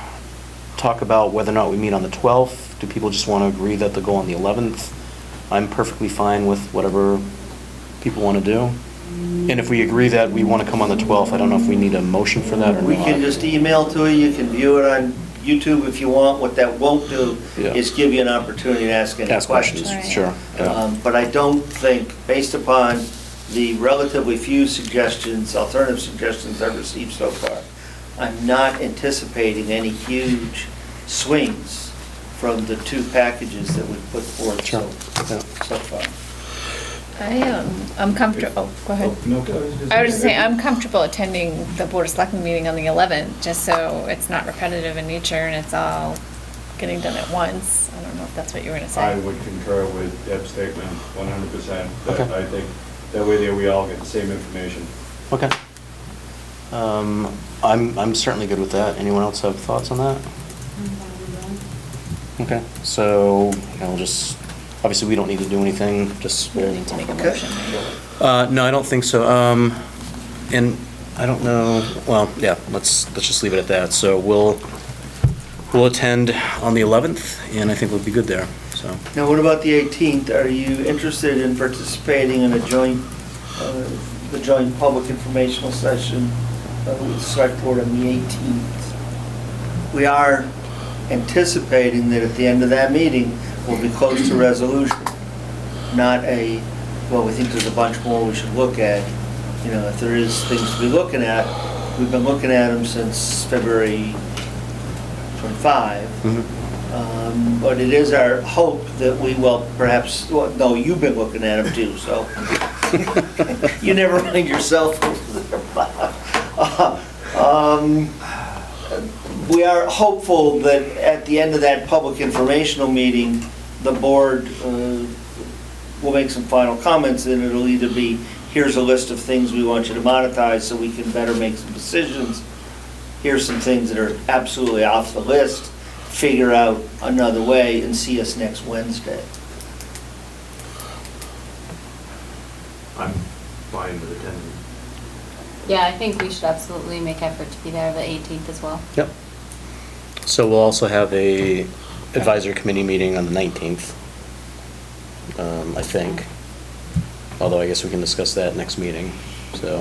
talk about whether or not we meet on the 12th? Do people just want to agree that they'll go on the 11th? I'm perfectly fine with whatever people want to do. And if we agree that we want to come on the 12th, I don't know if we need a motion for that or not. We can just email to you, you can view it on YouTube if you want. What that won't do Yeah. is give you an opportunity to ask any Ask questions, Right. sure. Yeah. But I don't think, based upon the relatively few alternative suggestions I've received so far, I'm not anticipating any huge swings from the 2 packages that we've put forth Sure. Yeah. so far. I'm comfortable, go ahead. No, I was just saying, I'm comfortable attending the Board of Selectmen meeting on the 11th, just so it's not repetitive in nature and it's all getting done at once. I don't know if that's what you were gonna I say. would concur with Deb's statement 100%. That Okay. I think that way there we all get the same information. Okay. I'm certainly good with that. Anyone else have thoughts on that? Okay, so, we'll just, obviously, we don't need to do anything, just. We don't need to make a Okay. motion. Right? No, I don't think so. And I don't know, well, yeah, let's just leave it at that. So we'll attend on the 11th, and I think we'll be good there, so. Now, what about the 18th? Are you interested in participating in a the joint public informational session with the select board on the 18th? We are anticipating that at the end of that meeting, we'll be close to resolution. Not well, we think there's a bunch more we should look at. If there is things to be looking at, we've been looking at them since February 25. But it is our hope that we will perhaps, no, you've been looking at them too, so you never mind yourself. We are hopeful that at the end of that public informational meeting, the board will make some final comments, and it'll either be, here's a list of things we want you to monetize so we can better make some decisions. Here's some things that are absolutely off the list. Figure out another way and see us next Wednesday. I'm fine with attending. Yeah, I think we should absolutely make effort to be there the 18th as well. Yep. So we'll also have a advisory committee meeting on the 19th, I think. Although I guess we can discuss that next meeting, so.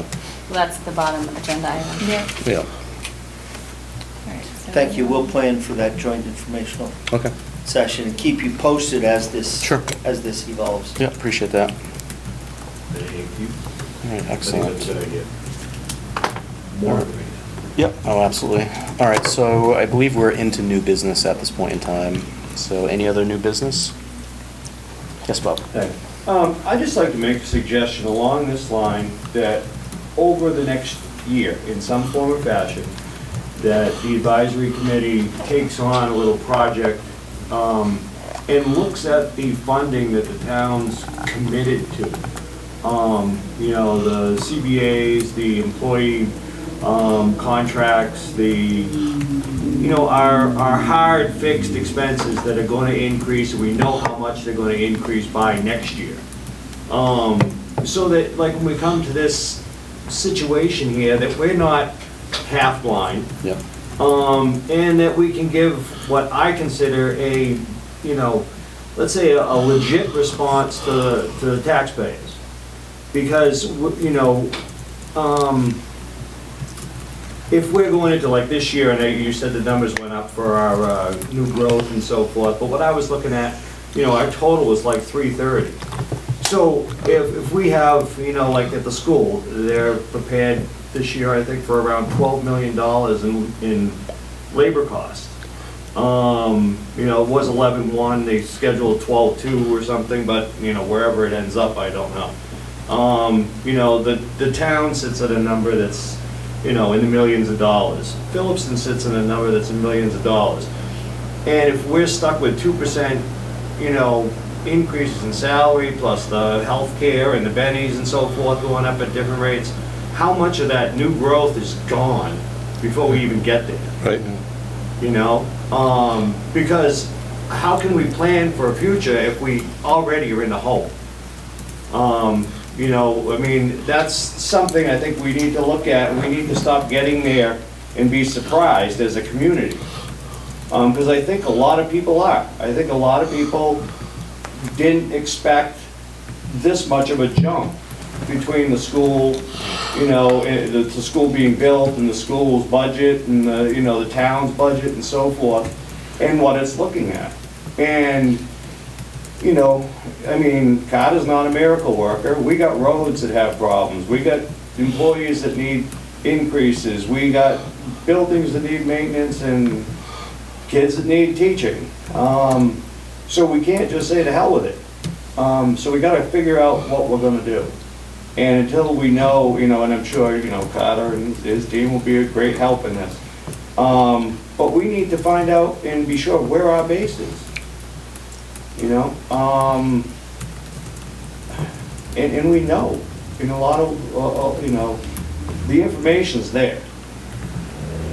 Well, that's the bottom agenda item. Yeah. Yeah, All right, so- Thank you. We'll plan for that joint informational okay. session and keep you posted as this Sure. evolves. Yeah, appreciate that. Thank you. All right, I think that's a excellent. good idea. More information. Yep, oh, absolutely. All right, so I believe we're into new business at this point in time. So any other new business? Yes, Bob? Thanks. I'd just like to make a suggestion along this line that over the next year, in some form or fashion, that the advisory committee takes on a little project and looks at the funding that the town's committed to. The CBAs, the employee contracts, our hard fixed expenses that are going to increase, and we know how much they're going to increase by next year. So that, like, when we come to this situation here, that we're not half blind. Yep. And that we can give what I consider let's say a legit response to the taxpayers. Because, if we're going into like this year, and you said the numbers went up for our new growth and so forth, but what I was looking at, our total was like 330. So if we have, like at the school, they're prepared this year, I think, for around $12 million in labor costs. It was 11.1, they scheduled 12.2 or something, but, wherever it ends up, I don't know. The town sits at a number that's, in the millions of dollars. Phillipston sits in a number that's in millions of dollars. And if we're stuck with 2%, increases in salary, plus the health care and the bennies and so forth going up at different rates, how much of that new growth is gone before we even get there? Right. Because how can we plan for a future if we already are in the hole? That's something I think we need to look at, and we need to stop getting there and be surprised as a community. Because I think a lot of people are. I think a lot of people didn't expect this much of a jump between the school, the school being built and the school's budget and the town's budget and so forth, and what it's looking at. And, Carter's not a miracle worker. We got roads that have problems. We got employees that need increases. We got buildings that need maintenance and kids that need teaching. So we can't just say to hell with it. So we gotta figure out what we're gonna do. And until we know, and I'm sure, Carter and his team will be a great help in this. But we need to find out and be sure where our base is. And we know, in a lot of, the information's there.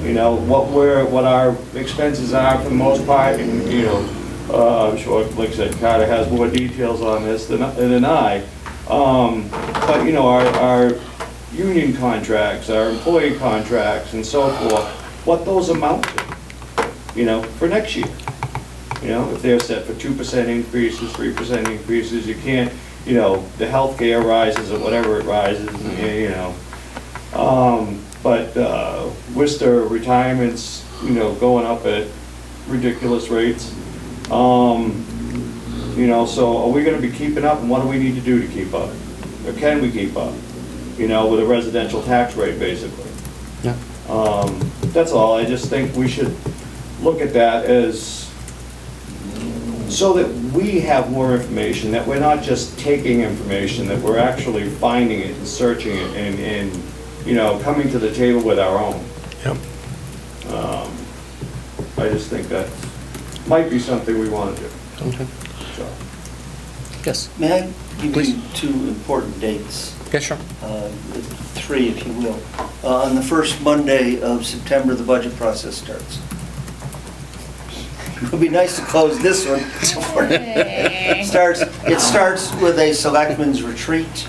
What our expenses are for the most part, and, I'm sure, like I said, Carter has more details on this than I. But, our union contracts, our employee contracts and so forth, what those amount to, for next year. If they're set for 2% increases, 3% increases, you can't, the healthcare rises or whatever it rises, but Worcester retirements, going up at ridiculous rates. So are we gonna be keeping up, and what do we need to do to keep up? Or can we keep up, with a residential tax rate, basically? Yeah. That's all. I just think we should look at that as, so that we have more information, that we're not just taking information, that we're actually finding it and searching it and coming to the table with our own. Yep. I just think that might be something we want to do. Okay. So, Yes. May I give Please. you two important dates? Yeah, sure. Three, if you will. On the first Monday of September, the budget process starts. It would be nice to close this one. It starts with a selectmen's retreat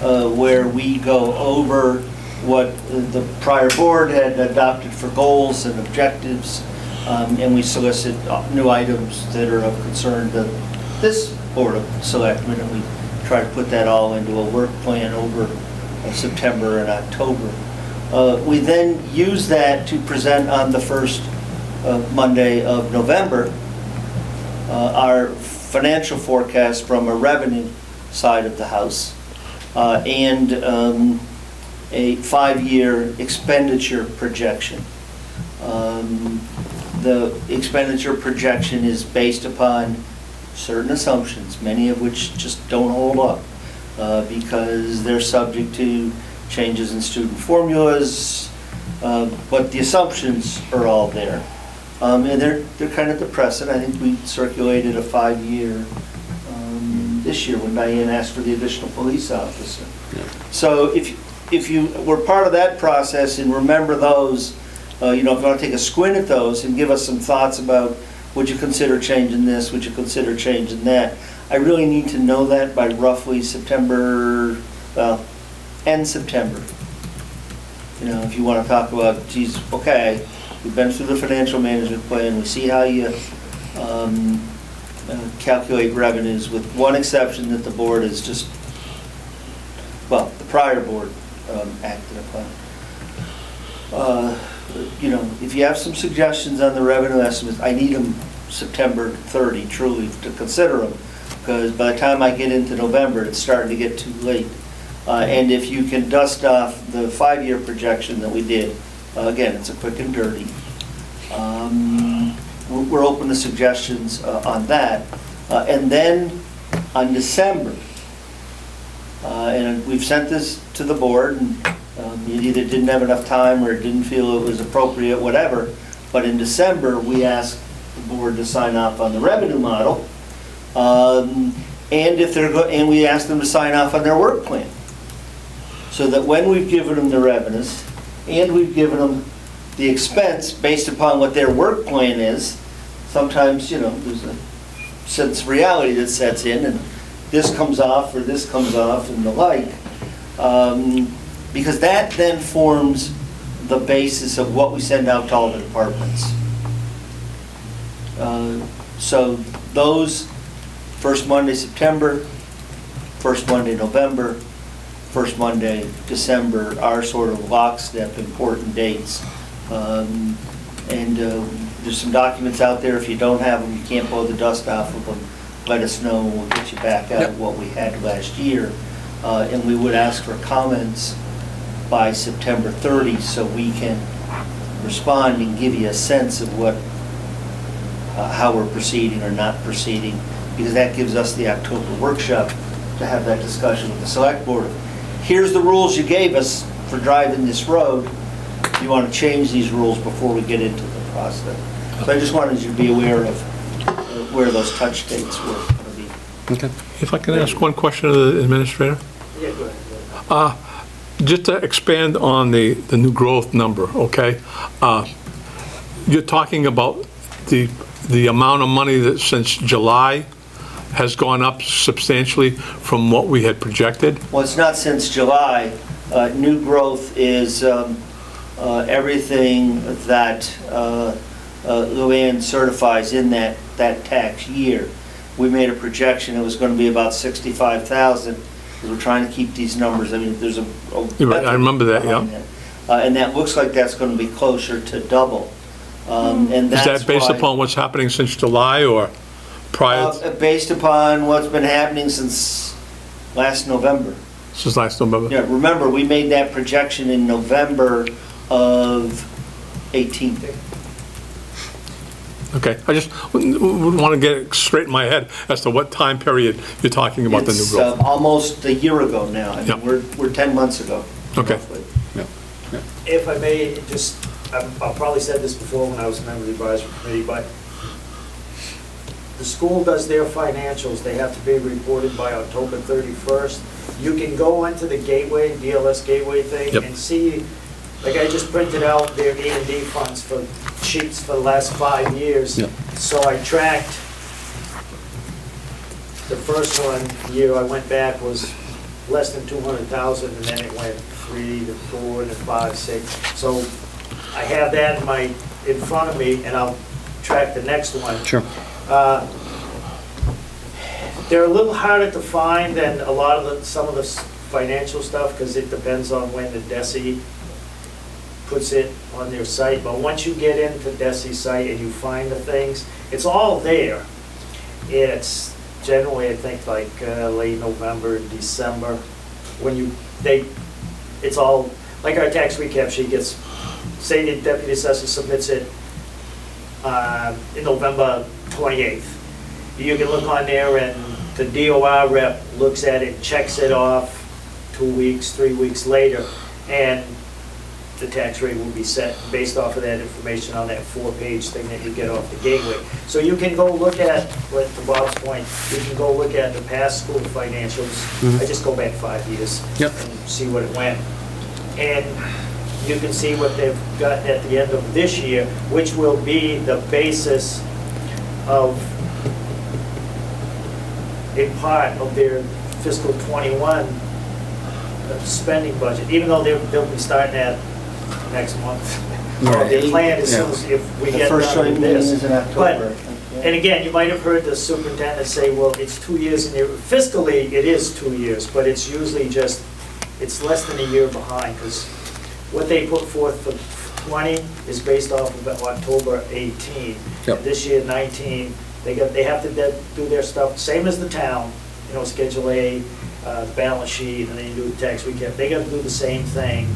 where we go over what the prior board had adopted for goals and objectives, and we solicit new items that are of concern to this Board of Selectmen, and we try to put that all into a work plan over September and October. We then use that to present on the first Monday of November our financial forecast from a revenue side of the house and a 5-year expenditure projection. The expenditure projection is based upon certain assumptions, many of which just don't hold up because they're subject to changes in student formulas, but the assumptions are all there. And they're kind of depressing. I think we circulated a 5-year this year when Diane asked for the additional police officer. Yeah. So if you were part of that process and remember those, if you want to take a squint at those and give us some thoughts about, would you consider changing this, would you consider changing that? I really need to know that by roughly September, end September. If you want to talk about, geez, okay, we've been through the financial management plan, we see how you calculate revenues, with one exception that the board is just, well, the prior board acted upon. If you have some suggestions on the revenue estimates, I need them September 30, truly, to consider them, because by the time I get into November, it's starting to get too late. And if you can dust off the 5-year projection that we did, again, it's a quick and dirty. We're open to suggestions on that. And then on December, and we've sent this to the board, and you either didn't have enough time or didn't feel it was appropriate, whatever. But in December, we asked the board to sign off on the revenue model, and we asked them to sign off on their work plan, so that when we've given them the revenues and we've given them the expense based upon what their work plan is, sometimes there's a sense of reality that sets in, and this comes off or this comes off and the like. Because that then forms the basis of what we send out to all the departments. So those first Monday September, first Monday November, first Monday December are sort of lockstep important dates. There's some documents out there. If you don't have them, you can't blow the dust off of them, let us know and we'll get you back out what we had last year. And we would ask for comments by September 30 so we can respond and give you a sense of how we're proceeding or not proceeding. because that gives us the October workshop to have that discussion with the select board. Here's the rules you gave us for driving this road. You want to change these rules before we get into the process. So I just wanted you to be aware of where those touch dates were going to be. Okay. If I can ask one question of the administrator? Yeah, go ahead. Just to expand on the new growth number, okay? You're talking about the amount of money that since July has gone up substantially from what we had projected? Well, it's not since July. New growth is everything that Luann certifies in that tax year. We made a projection, it was going to be about 65,000, because we're trying to keep these numbers. I mean, there's a You're right, I remember that, behind yeah. that. And that looks like that's going to be closer to double. And Is that's that based why- upon what's happening since July or prior, Based upon what's been happening since last November. since last November? Yeah, remember, we made that projection in November of 18. Okay, I just want to get it straight in my head as to what time period you're talking about the new It's growth. almost a year ago now. I Yeah. mean, we're 10 months ago. Okay. roughly. If I may, just, I'll probably said this before when I was a member of the advisory committee, but the school does their financials, they have to be reported by October 31st. You can go into the gateway, DLS gateway thing, Yep. and see, like I just printed out their E&D funds for sheets for the last 5 years. Yep. So I tracked, the first year I went back was less than 200,000, and then it went 3 to 4 to 5, 6. So I have that in front of me, and I'll track the next one. Sure. They're a little harder to find than a lot of some of the financial stuff, because it depends on when the DESI puts it on their site. But once you get into DESI's site and you find the things, it's all there. It's generally, I think, like late November, December, when it's all, like our tax recap sheet gets, say the deputy assessor submits it in November 28th. You can look on there and the DOR rep looks at it, checks it off 2 weeks, 3 weeks later, and the tax rate will be set based off of that information on that 4-page thing that you get off the gateway. So you can go look at, to Bob's point, you can go look at the past school financials. I just go back 5 years Yep. and see what it went. And you can see what they've got at the end of this year, which will be the basis of a part of their fiscal '21 spending budget, even though they'll be starting that next month. Right. Their plan is soon as if we The get first done joint with meeting this. is in October. And again, you might have heard the superintendent say, well, it's 2 years in there. Fiscally, it is 2 years, but it's usually just, it's less than a year behind, because what they put forth for 20 is based off of October 18. Yep. And this year, 19, they have to do their stuff, same as the town, Schedule A, balance sheet, and then you do the tax recap. They got to do the same thing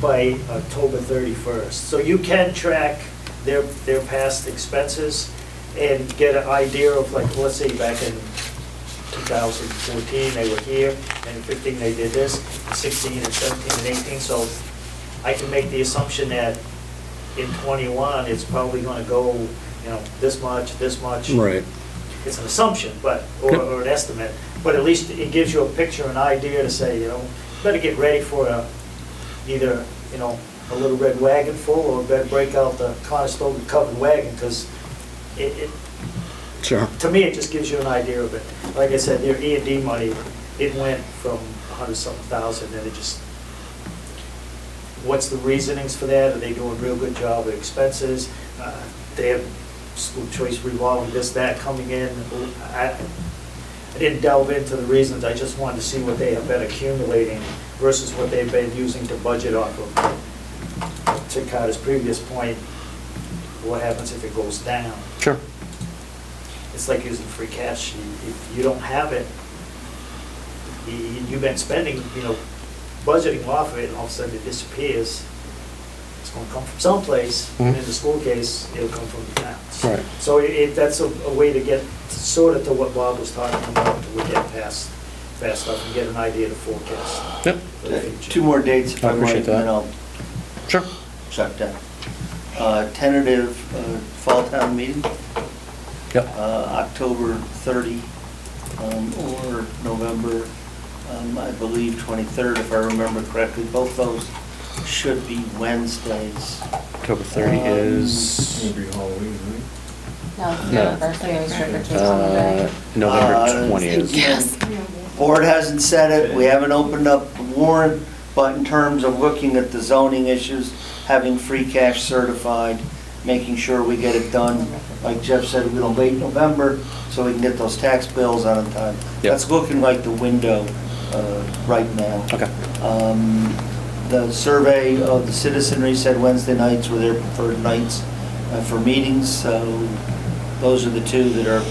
by October 31st. So you can track their past expenses and get an idea of, like, let's say back in 2014, they were here, and in 15 they did this, in 16 and 17 and 18, so I can make the assumption that in 21, it's probably gonna go, this much, Right. it's an assumption, but, or an estimate, but at least it gives you a picture, an idea to say, better get ready for either, a little red wagon full, or better break out the Conestoga covered wagon, because Sure. to me, it just gives you an idea of it. Like I said, their E&D money, it went from 100-something thousand, and it just, what's the reasonings for that? Are they doing a real good job with expenses? They have school choice revolving, this, that coming in. I didn't delve into the reasons, I just wanted to see what they have been accumulating versus what they've been using to budget off of. To Carter's previous point, what happens if it goes down? Sure. It's like using free cash. If you don't have it, you've been spending, budgeting off of it, and all of a sudden it disappears. It's gonna come from someplace, and in the school case, it'll come from the towns. Right. So that's a way to get sort of to what Bob was talking about, to get past stuff and get an idea to forecast Yep, for the future. Two more dates, if I I might, appreciate and that. then I'll sure. shut down. Tentative fall town meeting, Yep, October 30, or November, I believe 23rd, if I remember correctly. Both those should be Wednesdays. October 30 is Maybe Halloween, right? No, it's No. November, so it was trick or treat on the day. November Uh, 20th. Yes. Board hasn't said it, we haven't opened up the warrant, but in terms of looking at the zoning issues, having free cash certified, making sure we get it done, like Jeff said, we're gonna wait November so we can get those tax bills out on time. Yep. That's looking like the window right now. Okay, The survey of the citizenry said Wednesday nights were their preferred nights for meetings, so those are the two that are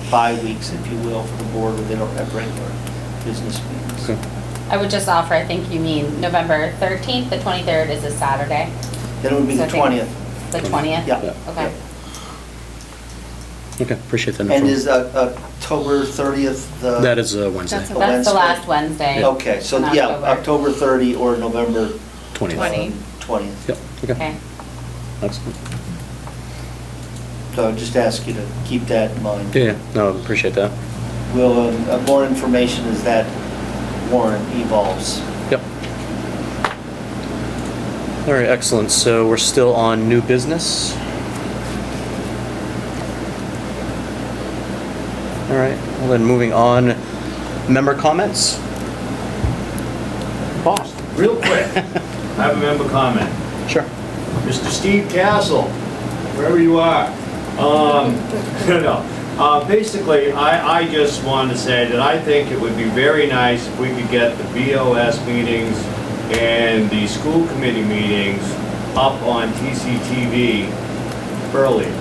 bye weeks, if you will, for the board, where they don't have regular business meetings. okay. I would just offer, I think you mean November 13th, the 23rd is a Saturday. Then it would be So the I think 20th. The 20th? Yeah. Okay. Okay, appreciate that. And info. is October 30th the? That is Wednesday, That's a- That's Wednesday? the last Wednesday. Okay, so in yeah, October. October 30 or November 20th. 20. 20th. Yep, okay, Okay. excellent. So I just ask you to keep that in mind. Yeah, no, appreciate that. We'll, more information as that warrant evolves. Yep. All right, excellent. So we're still on new business. All right, well then moving on, member comments? Boss? Real quick, I have a member comment. Sure. Mr. Steve Castle, wherever you are. Basically, I just wanted to say that I think it would be very nice if we could get the BOS meetings and the school committee meetings up on TCTV early.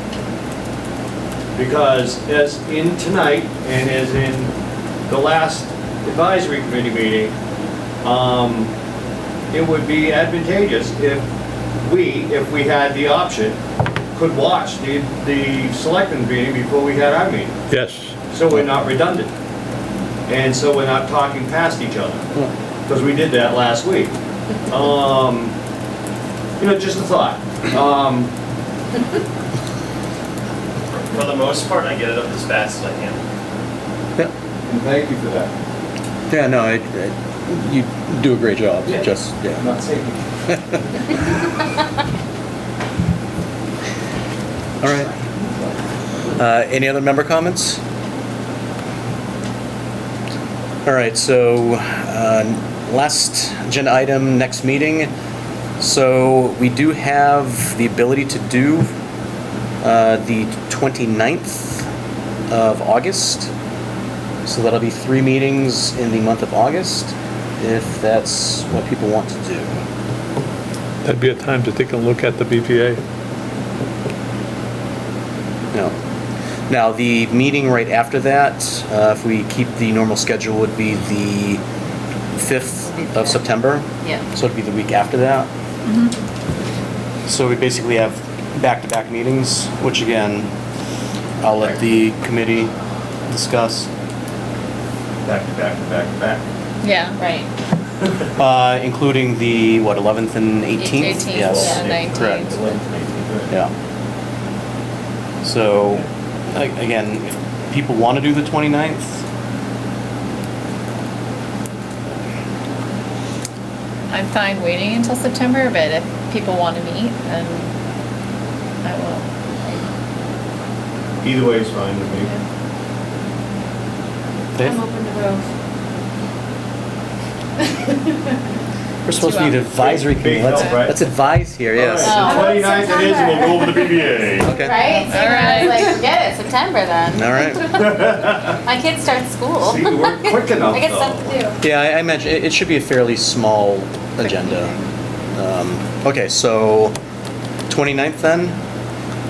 Because as in tonight and as in the last advisory committee meeting, it would be advantageous if we had the option, could watch the selectmen meeting before we had our meeting. Yes. So we're not redundant. And so we're not talking past each other. Because we did that last week. Just a thought. For the most part, I get it up as fast as I can. Yeah. And thank you for that. Yeah, no, you do a great job. Yeah. Just, I'm yeah. not saying. All right. Any other member comments? All right, so last agenda item, next meeting. So we do have the ability to do the 29th of August. So that'll be 3 meetings in the month of August, if that's what people want to do. That'd be a time to take a look at the BPA. Now, the meeting right after that, if we keep the normal schedule, would be the 5th of September. Yeah. So it'd be the week after that. So we basically have back-to-back meetings, which again, I'll let the committee discuss. Back to back to back to back. Yeah. Right. Including the, 11th and 18th? 18th, Yes, yeah, 19th. correct. 11th, 18th, Yeah. So, again, if people want to do the 29th, I'm fine waiting until September, but if people want to meet, then I will. Either way is fine with me. Dave? I'm open to both. We're supposed to be the advisory committee. Big Let's, help, right? let's advise here, yes. All right, so 29th it is, and we'll go over the BBA. Okay. Right? So All I was right. like, forget it, September then. All right. My kids start school. See, we weren't quick enough, I got stuff to do. Yeah, I imagine it should be a fairly small agenda. Okay, so 29th then?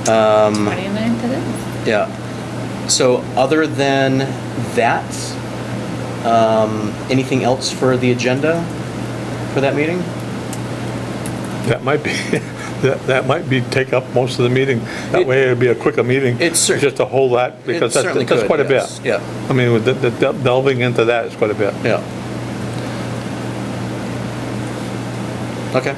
29th it is. Yeah. So other than that, anything else for the agenda for that meeting? That might be, that might take up most of the meeting. That way it'd be a quicker meeting. It's cer- Just to hold that, because It certainly that's could, quite a bit. yes, yeah. I mean, with the delving into that is quite a bit. Yeah. Okay.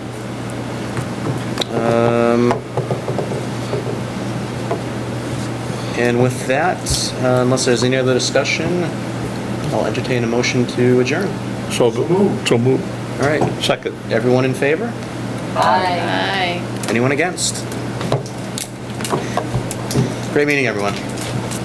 And with that, unless there's any other discussion, I'll entertain a motion to adjourn. So move. All right, Second. everyone in favor? Bye. Aye. Anyone against? Great meeting, everyone.